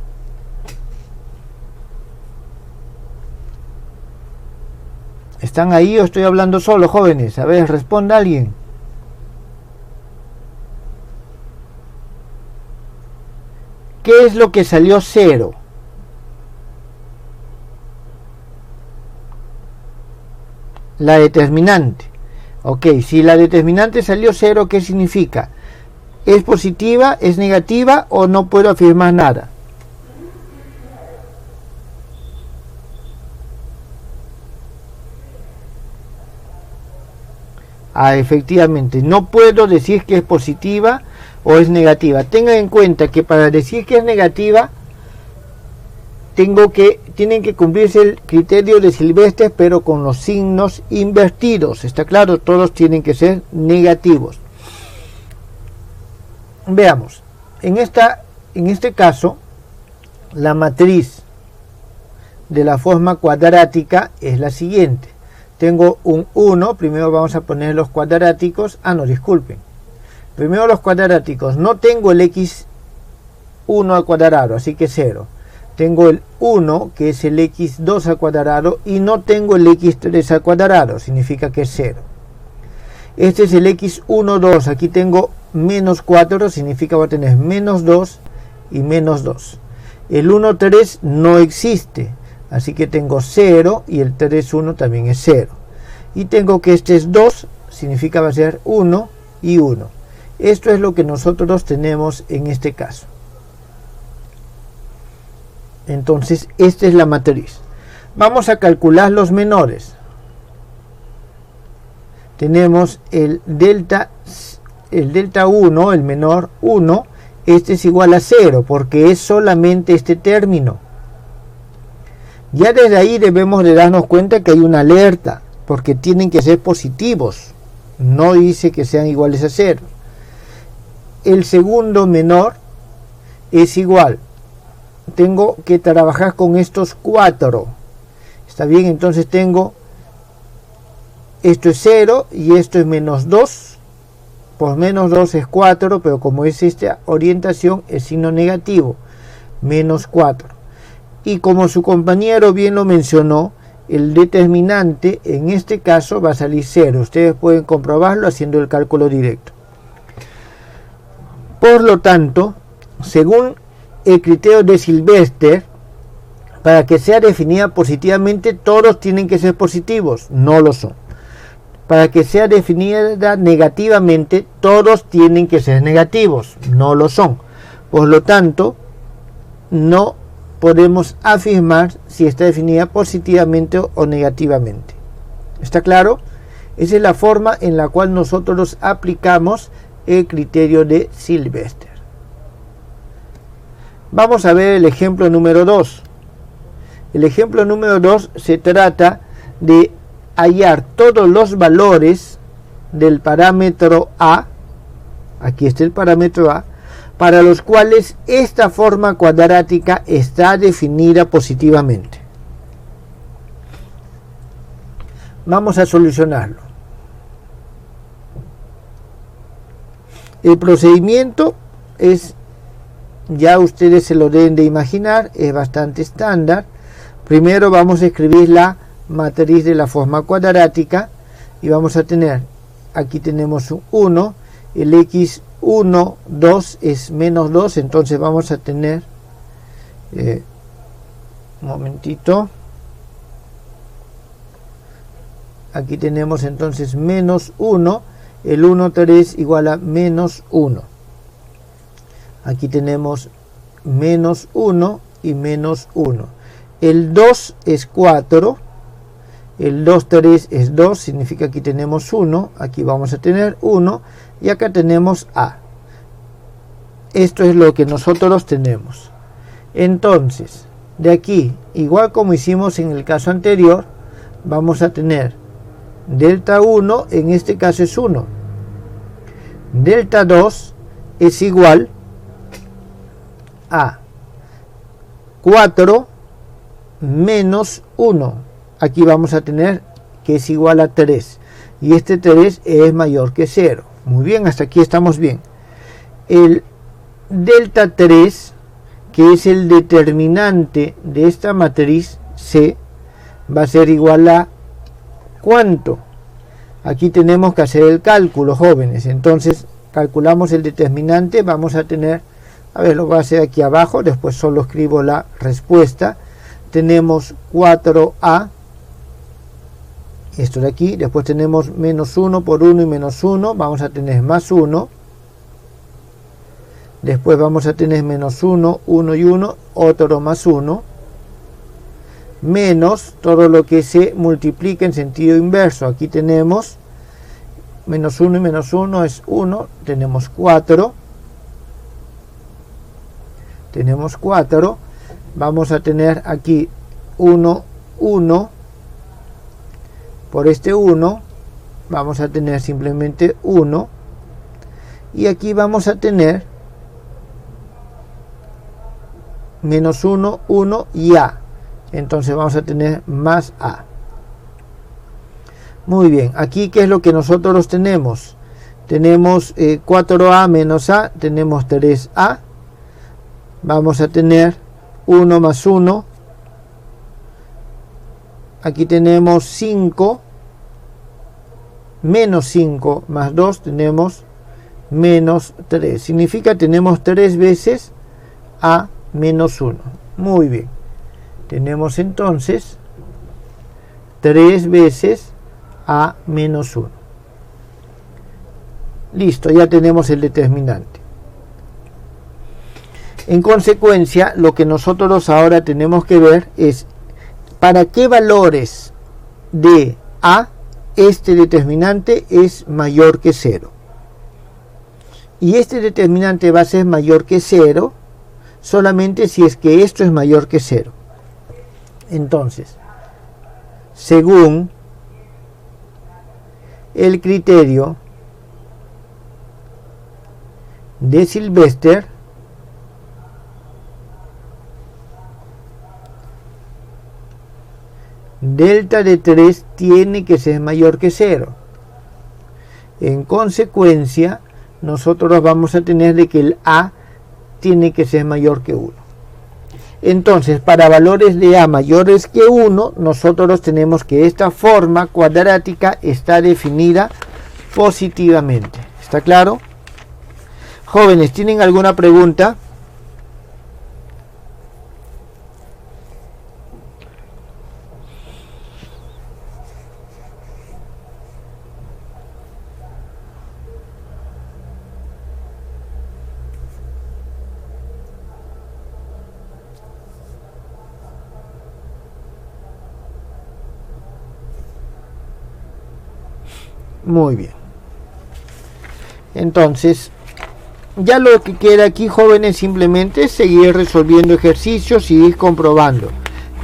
Speaker 1: ¿Están ahí o estoy hablando solo, jóvenes? A ver, responda alguien. ¿Qué es lo que salió cero? La determinante. Ok, si la determinante salió cero, ¿qué significa? ¿Es positiva, es negativa o no puedo afirmar nada? Efectivamente, no puedo decir que es positiva o es negativa. Tengan en cuenta que para decir que es negativa tienen que cumplirse el criterio de Silvestre, pero con los signos invertidos. Está claro, todos tienen que ser negativos. Veamos, en este caso, la matriz de la forma cuadrática es la siguiente. Tengo un 1, primero vamos a poner los cuadráticos. No, disculpen. Primero los cuadráticos. No tengo el x1 al cuadrado, así que 0. Tengo el 1, que es el x2 al cuadrado, y no tengo el x3 al cuadrado, significa que es 0. Este es el x1, 2. Aquí tengo menos 4, significa que voy a tener menos 2 y menos 2. El 1, 3 no existe. Así que tengo 0 y el 3, 1 también es 0. Y tengo que este es 2, significa va a ser 1 y 1. Esto es lo que nosotros tenemos en este caso. Entonces, esta es la matriz. Vamos a calcular los menores. Tenemos el delta 1, el menor 1, este es igual a 0, porque es solamente este término. Ya desde ahí debemos de darnos cuenta que hay una alerta, porque tienen que ser positivos, no dice que sean iguales a 0. El segundo menor es igual, tengo que trabajar con estos 4, está bien, entonces tengo, esto es 0 y esto es menos 2, pues menos 2 es 4, pero como es esta orientación, es signo negativo, menos 4. Y como su compañero bien lo mencionó, el determinante en este caso va a salir 0. Ustedes pueden comprobarlo haciendo el cálculo directo. Por lo tanto, según el criterio de Silvestre, para que sea definida positivamente, todos tienen que ser positivos. No lo son. Para que sea definida negativamente, todos tienen que ser negativos. No lo son. Por lo tanto, no podemos afirmar si está definida positivamente o negativamente. ¿Está claro? Esa es la forma en la cual nosotros aplicamos el criterio de Silvestre. Vamos a ver el ejemplo número 2. El ejemplo número 2 se trata de hallar todos los valores del parámetro A. Aquí está el parámetro A, para los cuales esta forma cuadrática está definida positivamente. Vamos a solucionarlo. El procedimiento es, ya ustedes se lo deben de imaginar, es bastante estándar. Primero vamos a escribir la matriz de la forma cuadrática y vamos a tener, aquí tenemos un 1, el x1, 2 es menos 2, entonces vamos a tener, un momentito, aquí tenemos entonces menos 1, el 1, 3 igual a menos 1, aquí tenemos menos 1 y menos 1, el 2 es 4, el 2, 3 es 2, significa aquí tenemos 1, aquí vamos a tener 1, y acá tenemos A. Esto es lo que nosotros tenemos. Entonces, de aquí, igual como hicimos en el caso anterior, vamos a tener delta 1, en este caso es 1. Delta 2 es igual a 4 menos 1. Aquí vamos a tener que es igual a 3. Y este 3 es mayor que 0. Muy bien, hasta aquí estamos bien. El delta 3, que es el determinante de esta matriz C, va a ser igual a ¿cuánto? Aquí tenemos que hacer el cálculo, jóvenes. Entonces calculamos el determinante, vamos a tener, a ver, lo voy a hacer aquí abajo, después solo escribo la respuesta. Tenemos 4a, esto de aquí, después tenemos menos 1 por 1 y menos 1, vamos a tener más 1, después vamos a tener menos 1, 1 y 1, otro más 1, menos todo lo que se multiplica en sentido inverso. Aquí tenemos menos 1 y menos 1 es 1, tenemos 4, vamos a tener aquí 1, 1, por este 1 vamos a tener simplemente 1, y aquí vamos a tener menos 1, 1 y a, entonces vamos a tener más a. Muy bien, aquí ¿qué es lo que nosotros tenemos? Tenemos 4a menos a, tenemos 3a, vamos a tener 1 más 1, aquí tenemos 5, menos 5 más 2, tenemos menos 3, significa tenemos 3 veces a menos 1. Muy bien, tenemos entonces 3 veces a menos 1. Listo, ya tenemos el determinante. En consecuencia, lo que nosotros ahora tenemos que ver es para qué valores de a este determinante es mayor que 0. Y este determinante va a ser mayor que 0 solamente si es que esto es mayor que 0. Entonces, según el criterio de Sylvester, delta de 3 tiene que ser mayor que 0. En consecuencia, nosotros vamos a tener de que el a tiene que ser mayor que 1. Entonces, para valores de a mayores que 1, nosotros tenemos que esta forma cuadrática está definida positivamente. ¿Está claro? Jóvenes, ¿tienen alguna pregunta? Muy bien. Entonces, ya lo que queda aquí, jóvenes, simplemente es seguir resolviendo ejercicios y ir comprobando.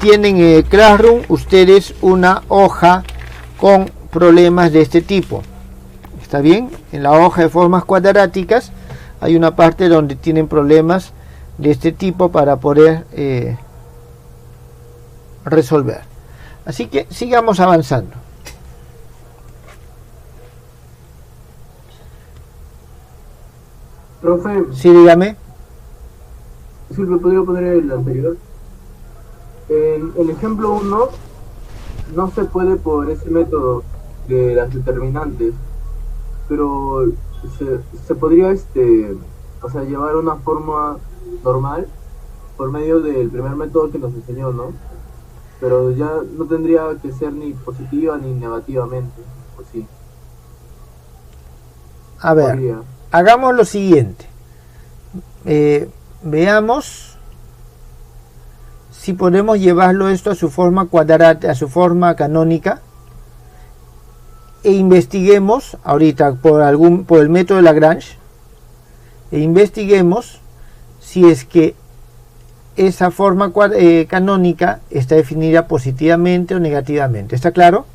Speaker 1: Tienen en el Classroom ustedes una hoja con problemas de este tipo. ¿Está bien? En la hoja de formas cuadráticas hay una parte donde tienen problemas de este tipo para poder resolver. Así que sigamos avanzando.
Speaker 2: Profe,
Speaker 1: Sí, dígame.
Speaker 2: si me podría poner el anterior. En el ejemplo 1 no se puede por ese método de las determinantes, pero se podría o sea, llevar una forma normal por medio del primer método que nos enseñó, ¿no? Pero ya no tendría que ser ni positiva ni negativamente, ¿o sí?
Speaker 1: A ver.
Speaker 2: Podría.
Speaker 1: Hagamos lo siguiente. Veamos si podemos llevarlo esto a su forma cuadrada, a su forma canónica, e investiguemos ahorita por el método de Lagrange, e investiguemos si es que esa forma canónica está definida positivamente o negativamente. ¿Está claro?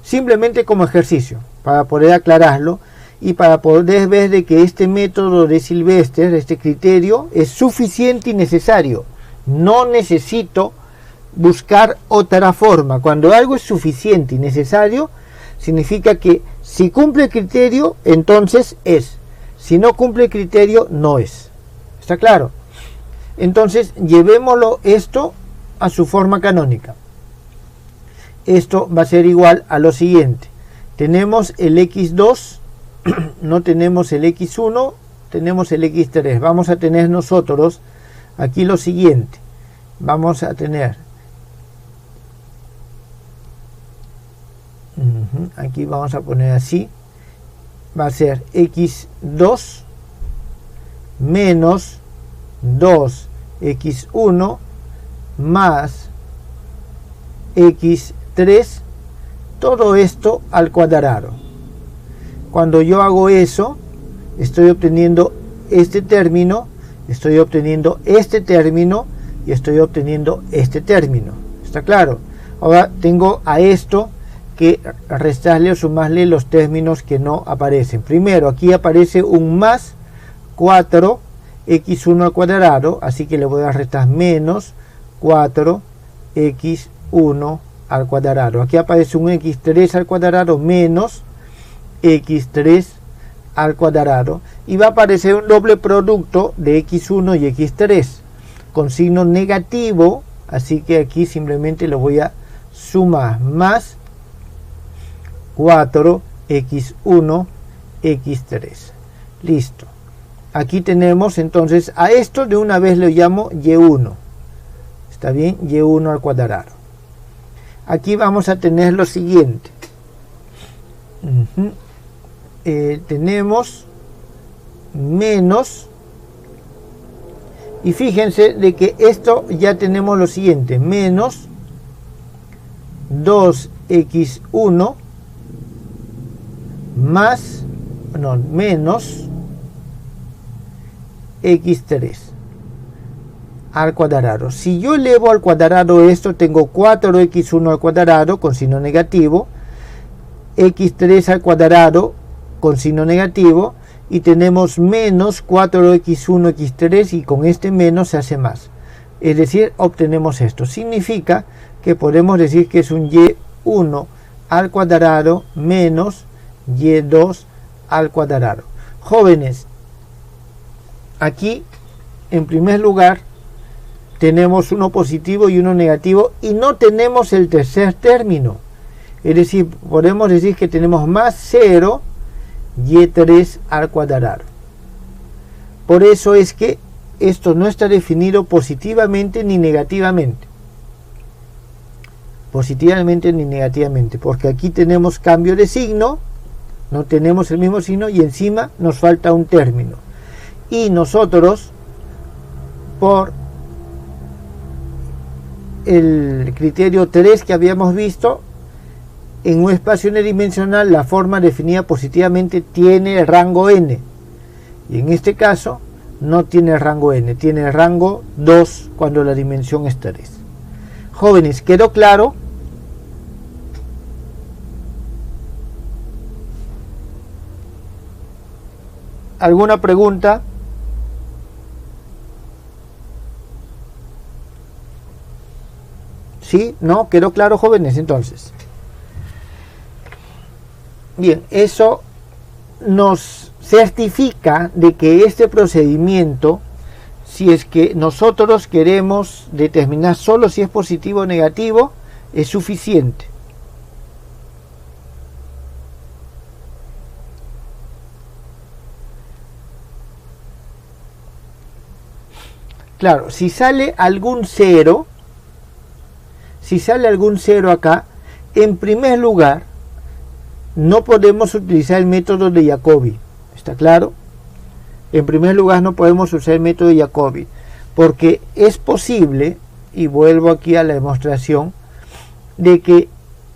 Speaker 1: Simplemente como ejercicio, para poder aclararlo y para poder ver de que este método de Sylvester, este criterio, es suficiente y necesario. No necesito buscar otra forma. Cuando algo es suficiente y necesario, significa que Si cumple el criterio, entonces es. Si no cumple el criterio, no es. ¿Está claro? Entonces, llevémoslo esto a su forma canónica. Esto va a ser igual a lo siguiente. Tenemos el x2, no tenemos el x1, tenemos el x3. Vamos a tener nosotros aquí lo siguiente. Vamos a tener, aquí vamos a poner así, va a ser x2 menos 2x1 más x3, todo esto al cuadrado. Cuando yo hago eso, estoy obteniendo este término, estoy obteniendo este término y estoy obteniendo este término. ¿Está claro? Ahora tengo a esto que restarle o sumarle los términos que no aparecen. Primero, aquí aparece un más 4x1 al cuadrado, así que le voy a restar menos 4x1 al cuadrado. Aquí aparece un x3 al cuadrado menos x3 al cuadrado, y va a aparecer un doble producto de x1 y x3 con signo negativo, así que aquí simplemente lo voy a sumar, más 4x1 x3. Listo. Aquí tenemos entonces a esto, de una vez lo llamo y1. Está bien, y1 al cuadrado. Aquí vamos a tener lo siguiente. Tenemos menos, y fíjense de que esto ya tenemos lo siguiente, menos 2x1 más, no, menos x3 al cuadrado. Si yo elevo al cuadrado esto, tengo 4x1 al cuadrado con signo negativo, x3 al cuadrado con signo negativo, y tenemos menos 4x1 x3, y con este menos se hace más, es decir, obtenemos esto. Significa que podemos decir que es un y1 al cuadrado menos y2 al cuadrado. Jóvenes, aquí en primer lugar tenemos uno positivo y uno negativo, y no tenemos el tercer término, es decir, podemos decir que tenemos más 0 y3 al cuadrado. Por eso es que esto no está definido positivamente ni negativamente. Positivamente ni negativamente, porque aquí tenemos cambio de signo, no tenemos el mismo signo, y encima nos falta un término. Y nosotros, por el criterio 3 que habíamos visto, en un espacio n-dimensional la forma definida positivamente tiene el rango n, y en este caso no tiene el rango n, tiene el rango 2 cuando la dimensión es 3. Jóvenes, ¿quedó claro? ¿Alguna pregunta? ¿Sí? ¿No? ¿Quedó claro, jóvenes? Entonces, bien, eso nos certifica de que este procedimiento, si es que nosotros queremos determinar solo si es positivo o negativo, es suficiente. Claro, si sale algún cero acá, en primer lugar, no podemos utilizar el método de Jacobi. ¿Está claro? En primer lugar, no podemos usar el método de Jacobi, porque es posible, y vuelvo aquí a la demostración, de que,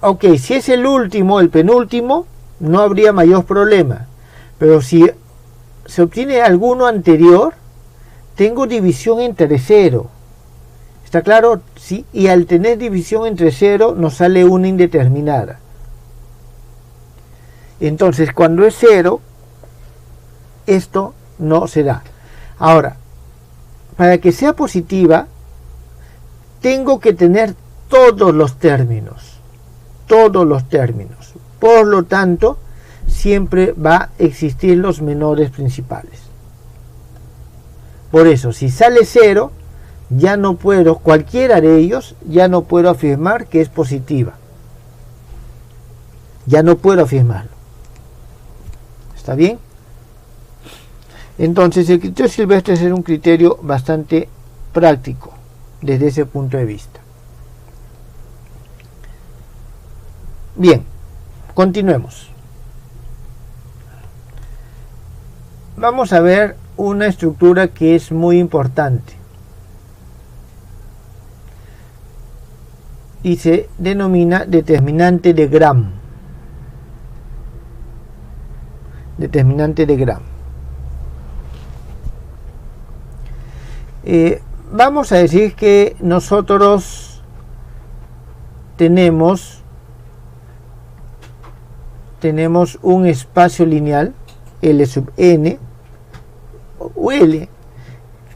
Speaker 1: ok, si es el último, el penúltimo, no habría mayor problema, pero si se obtiene alguno anterior, tengo división entre 0. ¿Está claro? Sí. Y al tener división entre 0 nos sale una indeterminada. Entonces, cuando es 0, esto no se da. Ahora, para que sea positiva, tengo que tener todos los términos. Todos los términos. Por lo tanto, siempre va a existir los menores principales. Por eso, si sale 0, ya no puedo, cualquiera de ellos, ya no puedo afirmar que es positiva. Ya no puedo afirmarlo. ¿Está bien? Entonces, el criterio silvestre es un criterio bastante práctico desde ese punto de vista. Bien, continuemos. Vamos a ver una estructura que es muy importante y se denomina determinante de Gram. Determinante de Gram. Vamos a decir que nosotros tenemos un espacio lineal L sub n o L.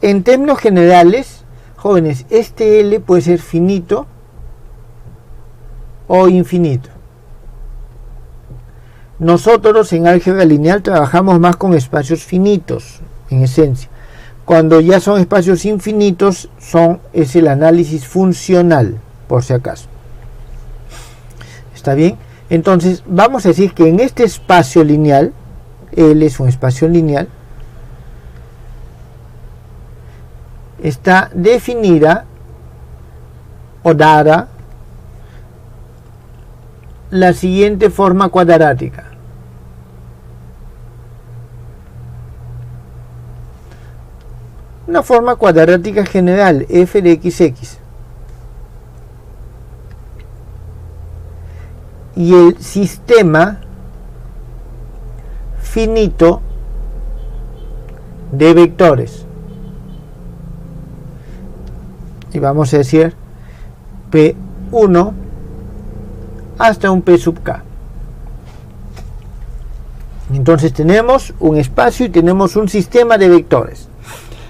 Speaker 1: En términos generales, jóvenes, este L puede ser finito o infinito. Nosotros en álgebra lineal trabajamos más con espacios finitos, en esencia. Cuando ya son espacios infinitos, es el análisis funcional, por si acaso. ¿Está bien? Entonces, vamos a decir que en este espacio lineal, L es un espacio lineal, está definida o dada la siguiente forma cuadrática. Una forma cuadrática general, f de xx. Y el sistema finito de vectores. Y vamos a decir P1 hasta un P sub K. Entonces tenemos un espacio y tenemos un sistema de vectores.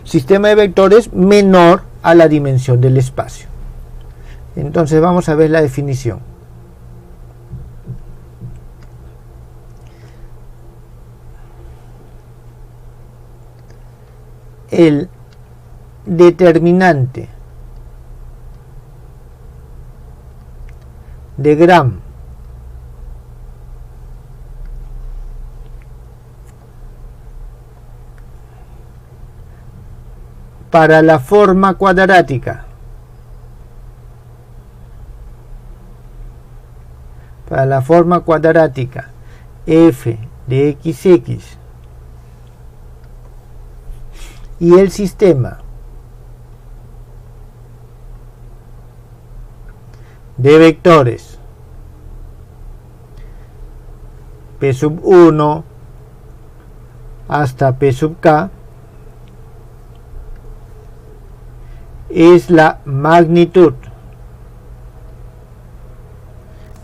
Speaker 1: Sistema de vectores menor a la dimensión del espacio. Entonces vamos a ver la definición. El determinante de Gram para la forma cuadrática, f de xx y el sistema de vectores P sub 1 hasta P sub K es la magnitud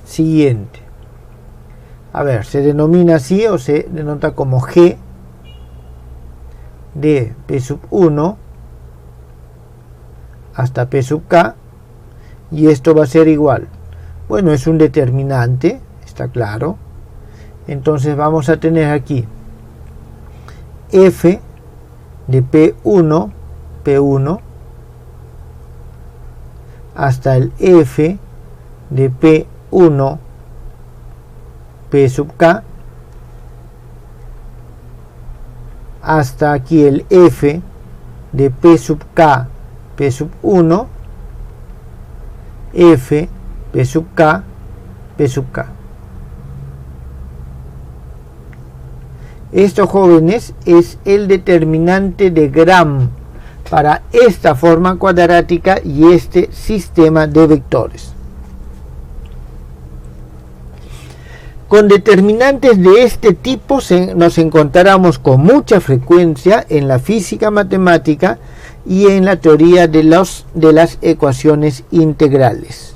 Speaker 1: siguiente. A ver, se denomina así o se denota como G de P sub 1 hasta P sub K, y esto va a ser igual. Bueno, es un determinante, está claro. Entonces vamos a tener aquí F de P1 hasta el F de P1 P sub K hasta aquí el F de P sub K P sub 1 F P sub K P sub K. Esto, jóvenes, es el determinante de Gram para esta forma cuadrática y este sistema de vectores. Con determinantes de este tipo nos encontramos con mucha frecuencia en la física matemática y en la teoría de las ecuaciones integrales.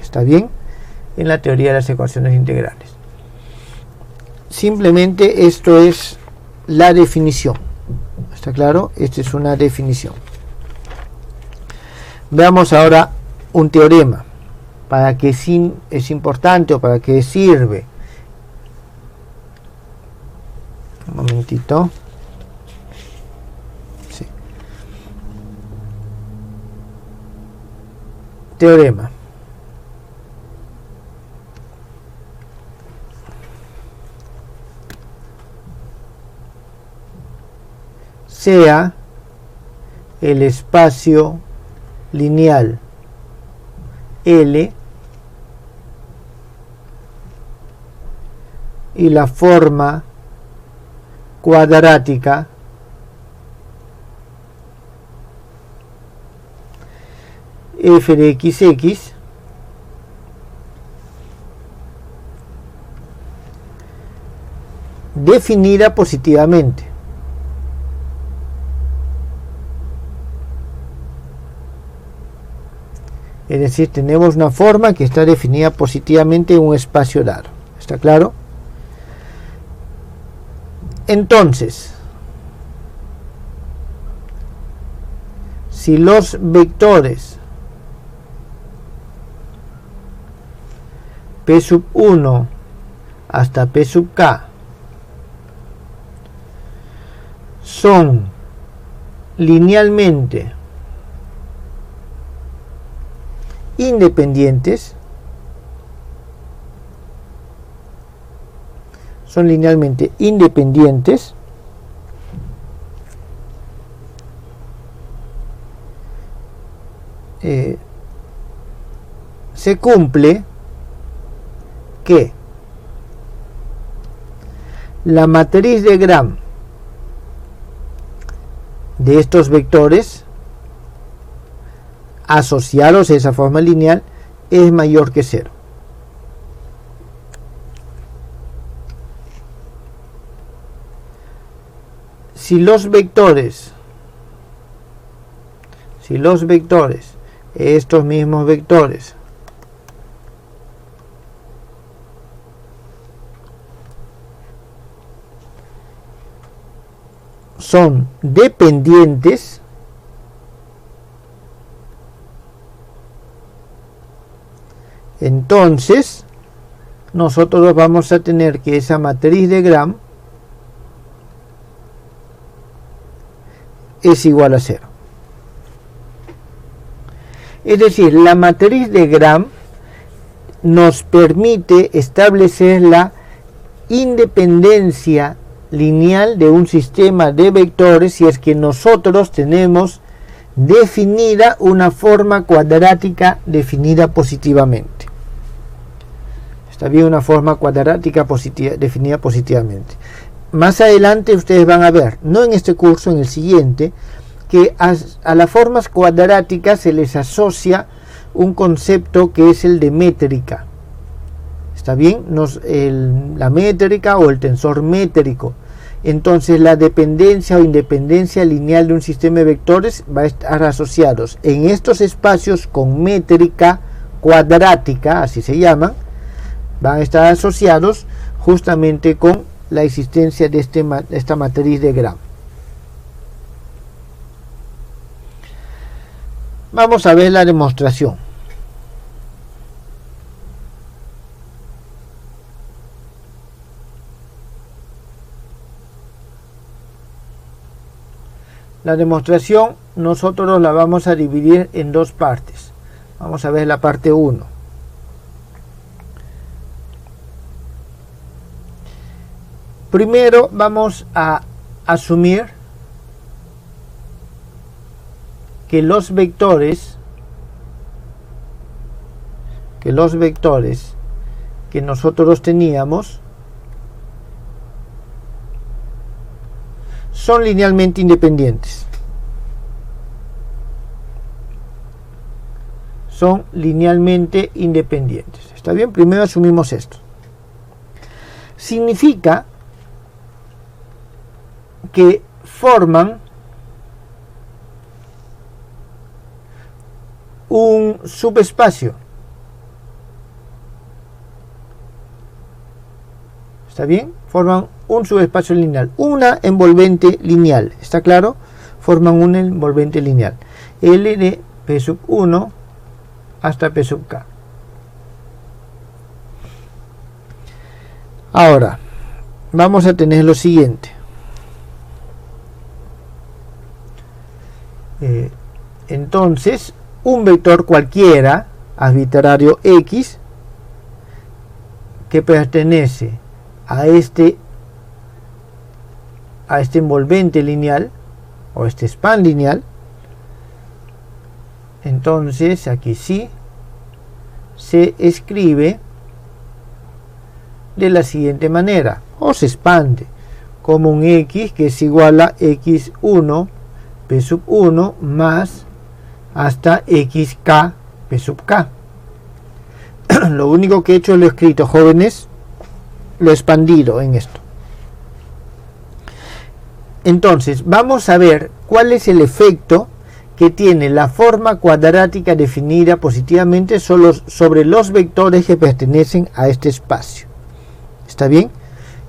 Speaker 1: ¿Está bien? En la teoría de las ecuaciones integrales. Simplemente esto es la definición. ¿Está claro? Esta es una definición. Veamos ahora un teorema. ¿Para qué es importante o para qué sirve? Un momentito. Sí. Teorema. Sea el espacio lineal L y la forma cuadrática f de xx definida positivamente. Es decir, tenemos una forma que está definida positivamente en un espacio dado. ¿Está claro? Entonces, si los vectores p sub 1 hasta p sub k son linealmente independientes, se cumple que la matriz de Gram de estos vectores asociados a esa forma lineal es mayor que 0. Si los vectores, estos mismos vectores, son dependientes, entonces nosotros vamos a tener que esa matriz de Gram es igual a 0. Es decir, la matriz de Gram nos permite establecer la independencia lineal de un sistema de vectores si es que nosotros tenemos definida una forma cuadrática definida positivamente. Está bien, una forma cuadrática definida positivamente. Más adelante ustedes van a ver, no en este curso, en el siguiente, que a las formas cuadráticas se les asocia un concepto que es el de métrica. ¿Está bien? La métrica o el tensor métrico. Entonces la dependencia o independencia lineal de un sistema de vectores va a estar asociados en estos espacios con métrica cuadrática, así se llaman, van a estar asociados justamente con la existencia de esta matriz de Gram. Vamos a ver la demostración. La demostración nosotros la vamos a dividir en dos partes. Vamos a ver la parte 1. Primero vamos a asumir que los vectores que nosotros teníamos son linealmente independientes. ¿Está bien? Primero asumimos esto. Significa que forman un subespacio. ¿Está bien? Forman un subespacio lineal, una envolvente lineal. ¿Está claro? Forman una envolvente lineal. L de P sub 1 hasta P sub K. Ahora, vamos a tener lo siguiente. Entonces, un vector cualquiera, arbitrario X, que pertenece a este envolvente lineal, o este span lineal, entonces aquí sí se escribe de la siguiente manera, o se expande como un X que es igual a X1 P sub 1 más hasta XK P sub K. Lo único que he hecho, lo he escrito, jóvenes, lo he expandido en esto. Entonces, vamos a ver cuál es el efecto que tiene la forma cuadrática definida positivamente sobre los vectores que pertenecen a este espacio. ¿Está bien?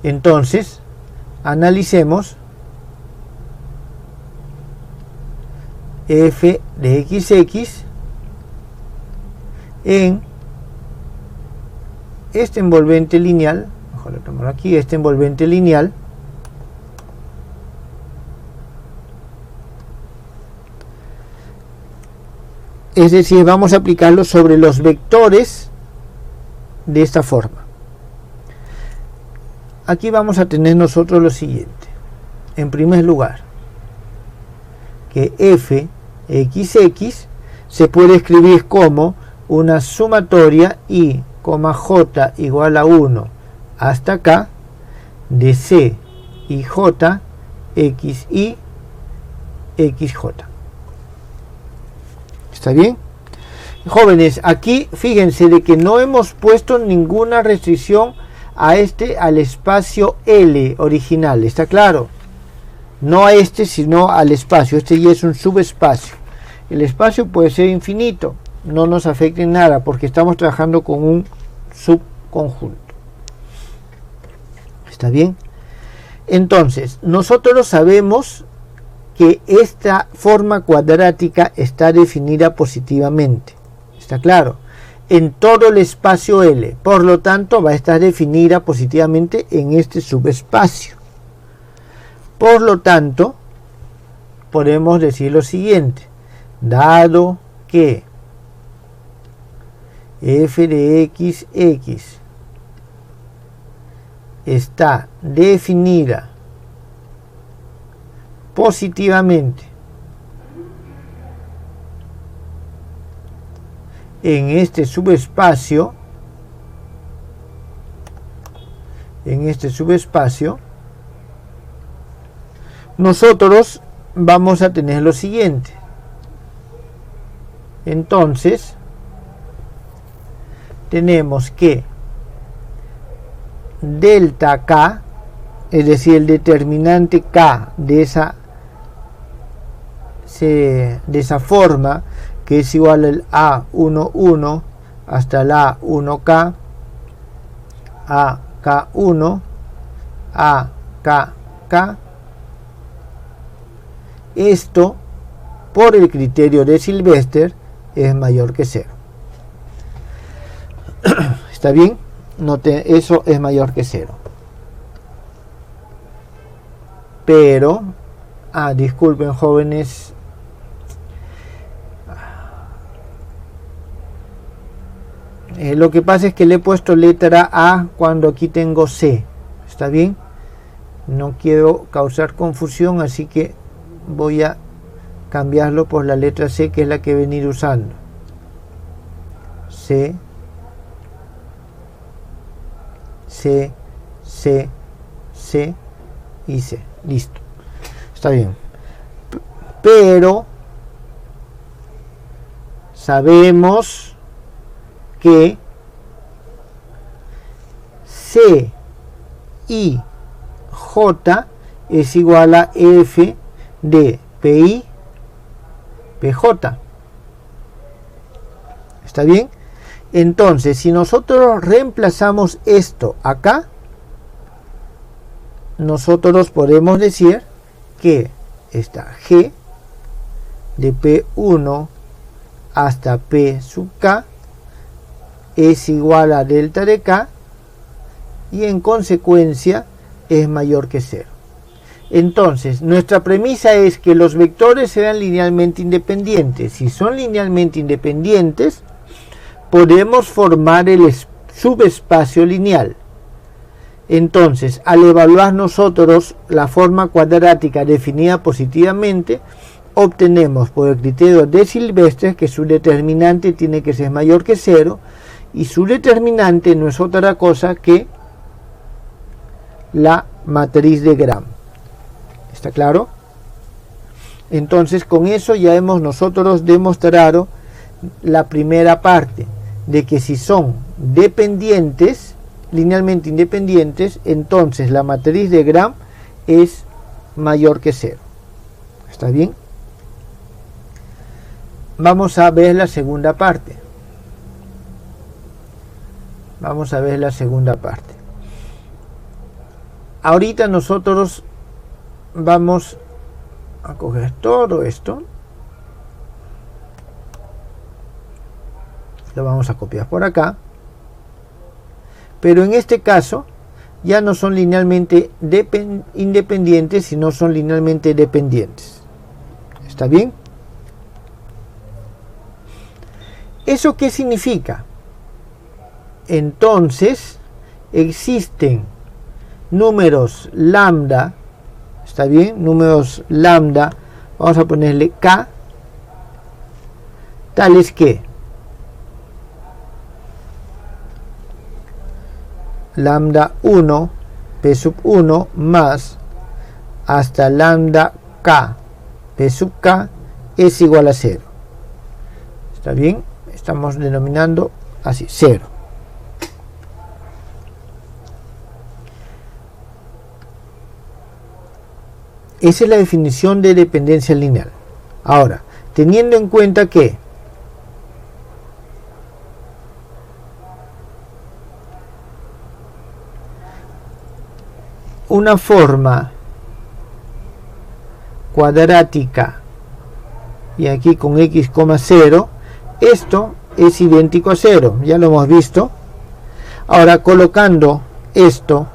Speaker 1: Entonces, analicemos f de xx en este envolvente lineal, mejor lo tomo aquí, este envolvente lineal, es decir, vamos a aplicarlo sobre los vectores de esta forma. Aquí vamos a tener nosotros lo siguiente. En primer lugar, que f xx se puede escribir como una sumatoria i, j igual a 1 hasta acá de c y j xi xj. ¿Está bien? Jóvenes, aquí fíjense de que no hemos puesto ninguna restricción al espacio L original, ¿está claro? No a este, sino al espacio. Este ya es un subespacio. El espacio puede ser infinito, no nos afecta en nada porque estamos trabajando con un subconjunto. ¿Está bien? Entonces, nosotros sabemos que esta forma cuadrática está definida positivamente. ¿Está claro? En todo el espacio L. Por lo tanto, va a estar definida positivamente en este subespacio. Por lo tanto, podemos decir lo siguiente. Dado que f de xx está definida positivamente en este subespacio, nosotros vamos a tener lo siguiente. Entonces, tenemos que delta K, es decir, el determinante K de esa forma, que es igual al A11 hasta la A1K, AK1, AKK. Esto, por el criterio de Sylvester, es mayor que 0. ¿Está bien? Eso es mayor que 0. Pero, disculpen, jóvenes, lo que pasa es que le he puesto letra A cuando aquí tengo C. ¿Está bien? No quiero causar confusión, así que voy a cambiarlo por la letra C, que es la que he venido usando. C, C, C, C y C. Listo. Está bien. Pero sabemos que C y J es igual a F de PI PJ. ¿Está bien? Entonces, si nosotros reemplazamos esto acá, nosotros podemos decir que esta G de P1 hasta P sub K es igual a delta de K y en consecuencia es mayor que 0. Entonces, nuestra premisa es que los vectores sean linealmente independientes. Si son linealmente independientes, podemos formar el subespacio lineal. Entonces, al evaluar nosotros la forma cuadrática definida positivamente, obtenemos por el criterio de Silvestre que su determinante tiene que ser mayor que 0, y su determinante no es otra cosa que la matriz de Gram. ¿Está claro? Entonces, con eso ya hemos nosotros demostrado la primera parte, de que si son dependientes, linealmente independientes, entonces la matriz de Gram es mayor que 0. ¿Está bien? Vamos a ver la segunda parte. Vamos a ver la segunda parte. Ahorita nosotros vamos a coger todo esto. Lo vamos a copiar por acá. Pero en este caso ya no son linealmente independientes, sino son linealmente dependientes. ¿Está bien? ¿Eso qué significa? Entonces existen números lambda, ¿está bien? Números lambda, vamos a ponerle k, tales que lambda 1 p sub 1 más hasta lambda k p sub k es igual a 0. ¿Está bien? Estamos denominando así, 0. Esa es la definición de dependencia lineal. Ahora, teniendo en cuenta que una forma cuadrática y aquí con x, 0, esto es idéntico a 0, ya lo hemos visto. Ahora, colocando esto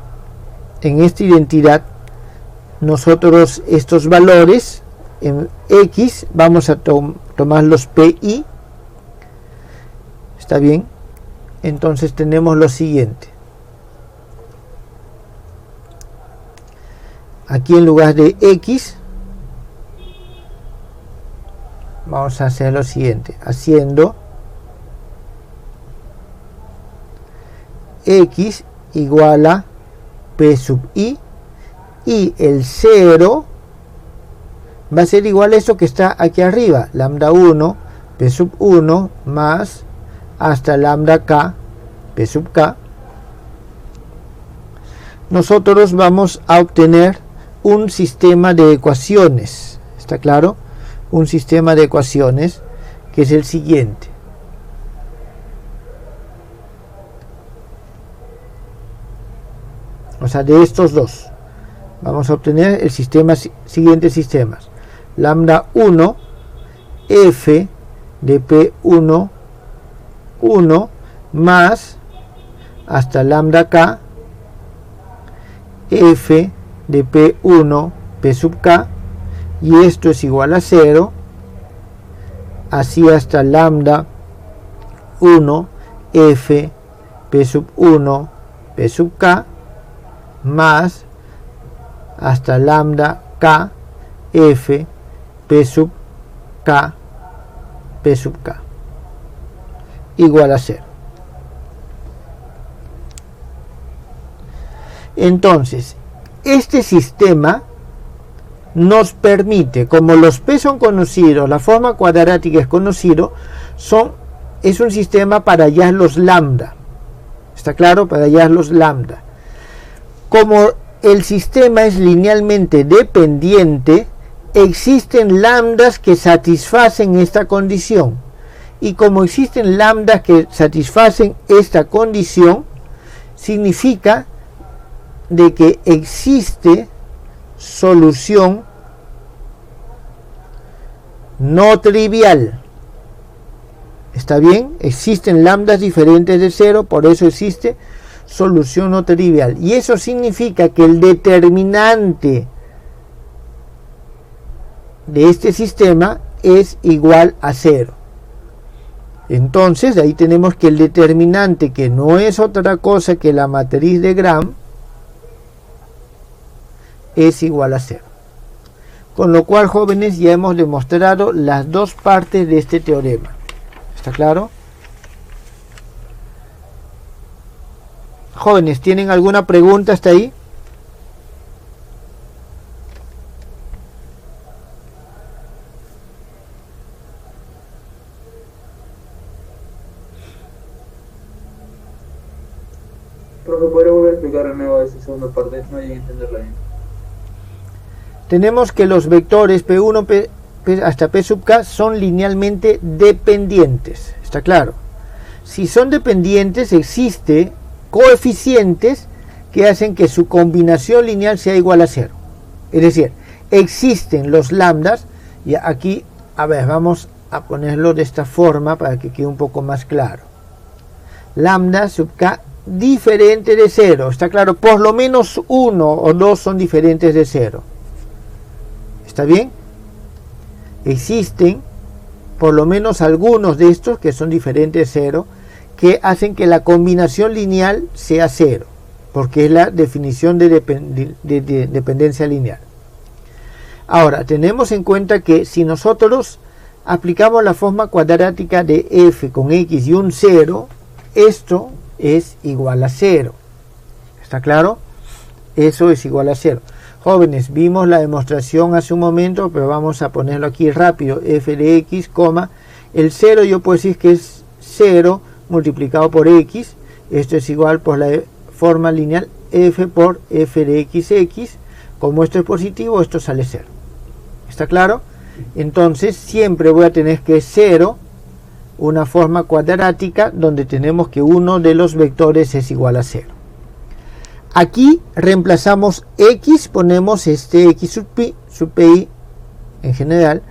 Speaker 1: en esta identidad, nosotros estos valores en x vamos a tomar los pi. ¿Está bien? Entonces tenemos lo siguiente. Aquí en lugar de x vamos a hacer lo siguiente, haciendo x igual a p sub i, y el 0 va a ser igual a eso que está aquí arriba, lambda 1 p sub 1 más hasta lambda k p sub k. Nosotros vamos a obtener un sistema de ecuaciones, ¿está claro? Un sistema de ecuaciones que es el siguiente. O sea, de estos dos vamos a obtener el sistema, siguientes sistemas: lambda 1 f de p1 1 más hasta lambda k f de p1 p sub k, y esto es igual a 0, así hasta lambda 1 f p sub 1 p sub k más hasta lambda k f p sub k p sub k igual a 0. Entonces, este sistema nos permite, como los p son conocidos, la forma cuadrática es conocido, es un sistema para hallar los lambda. ¿Está claro? Para hallar los lambda. Como el sistema es linealmente dependiente, existen lambdas que satisfacen esta condición. Y como existen lambdas que satisfacen esta condición, significa de que existe solución no trivial. ¿Está bien? Existen lambdas diferentes de 0, por eso existe solución no trivial. Y eso significa que el determinante de este sistema es igual a 0. Entonces, ahí tenemos que el determinante, que no es otra cosa que la matriz de Gram, es igual a 0. Con lo cual, jóvenes, ya hemos demostrado las dos partes de este teorema. ¿Está claro? Jóvenes, ¿tienen alguna pregunta hasta ahí?
Speaker 2: Profe, ¿podría volver a explicar de nuevo esa segunda parte? No llegué a entenderla bien.
Speaker 1: Tenemos que los vectores P1 P hasta P sub K son linealmente dependientes. ¿Está claro? Si son dependientes, existen coeficientes que hacen que su combinación lineal sea igual a 0. Es decir, existen los lambdas, y aquí, a ver, vamos a ponerlo de esta forma para que quede un poco más claro. Lambda sub K diferente de 0. ¿Está claro? Por lo menos uno o dos son diferentes de 0. ¿Está bien? Existen por lo menos algunos de estos que son diferentes de 0, que hacen que la combinación lineal sea 0, porque es la definición de dependencia lineal. Ahora, tenemos en cuenta que si nosotros aplicamos la forma cuadrática de f con x y un 0, esto es igual a 0. ¿Está claro? Eso es igual a 0. Jóvenes, vimos la demostración hace un momento, pero vamos a ponerlo aquí rápido. F de x, el 0 yo puedo decir que es 0 multiplicado por x. Esto es igual por la forma lineal f por f de x. Como esto es positivo, esto sale 0. ¿Está claro? Entonces siempre voy a tener que 0, una forma cuadrática donde tenemos que uno de los vectores es igual a 0. Aquí reemplazamos x, ponemos este x sub pi en general,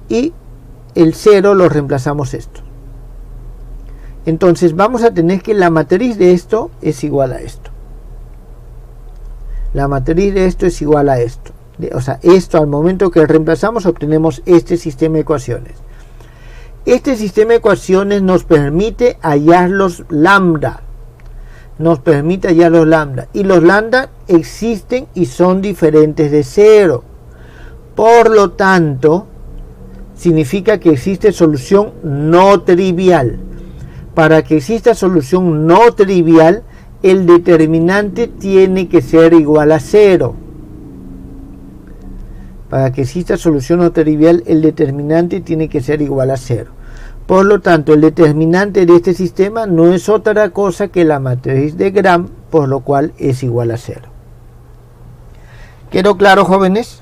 Speaker 1: y el 0 lo reemplazamos esto. Entonces vamos a tener que la matriz de esto es igual a esto. La matriz de esto es igual a esto. O sea, esto al momento que reemplazamos obtenemos este sistema de ecuaciones. Este sistema de ecuaciones nos permite hallar los lambda. Y los lambda existen y son diferentes de 0. Por lo tanto, significa que existe solución no trivial. Para que exista solución no trivial, el determinante tiene que ser igual a 0. Para que exista solución no trivial, el determinante tiene que ser igual a 0. Por lo tanto, el determinante de este sistema no es otra cosa que la matriz de Gram, por lo cual es igual a 0. ¿Quedó claro, jóvenes?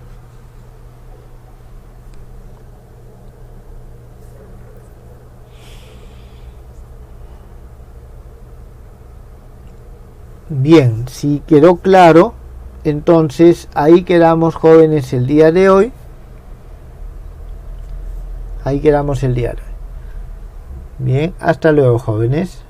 Speaker 1: Bien, si quedó claro, entonces ahí quedamos, jóvenes, el día de hoy. Bien, hasta luego, jóvenes.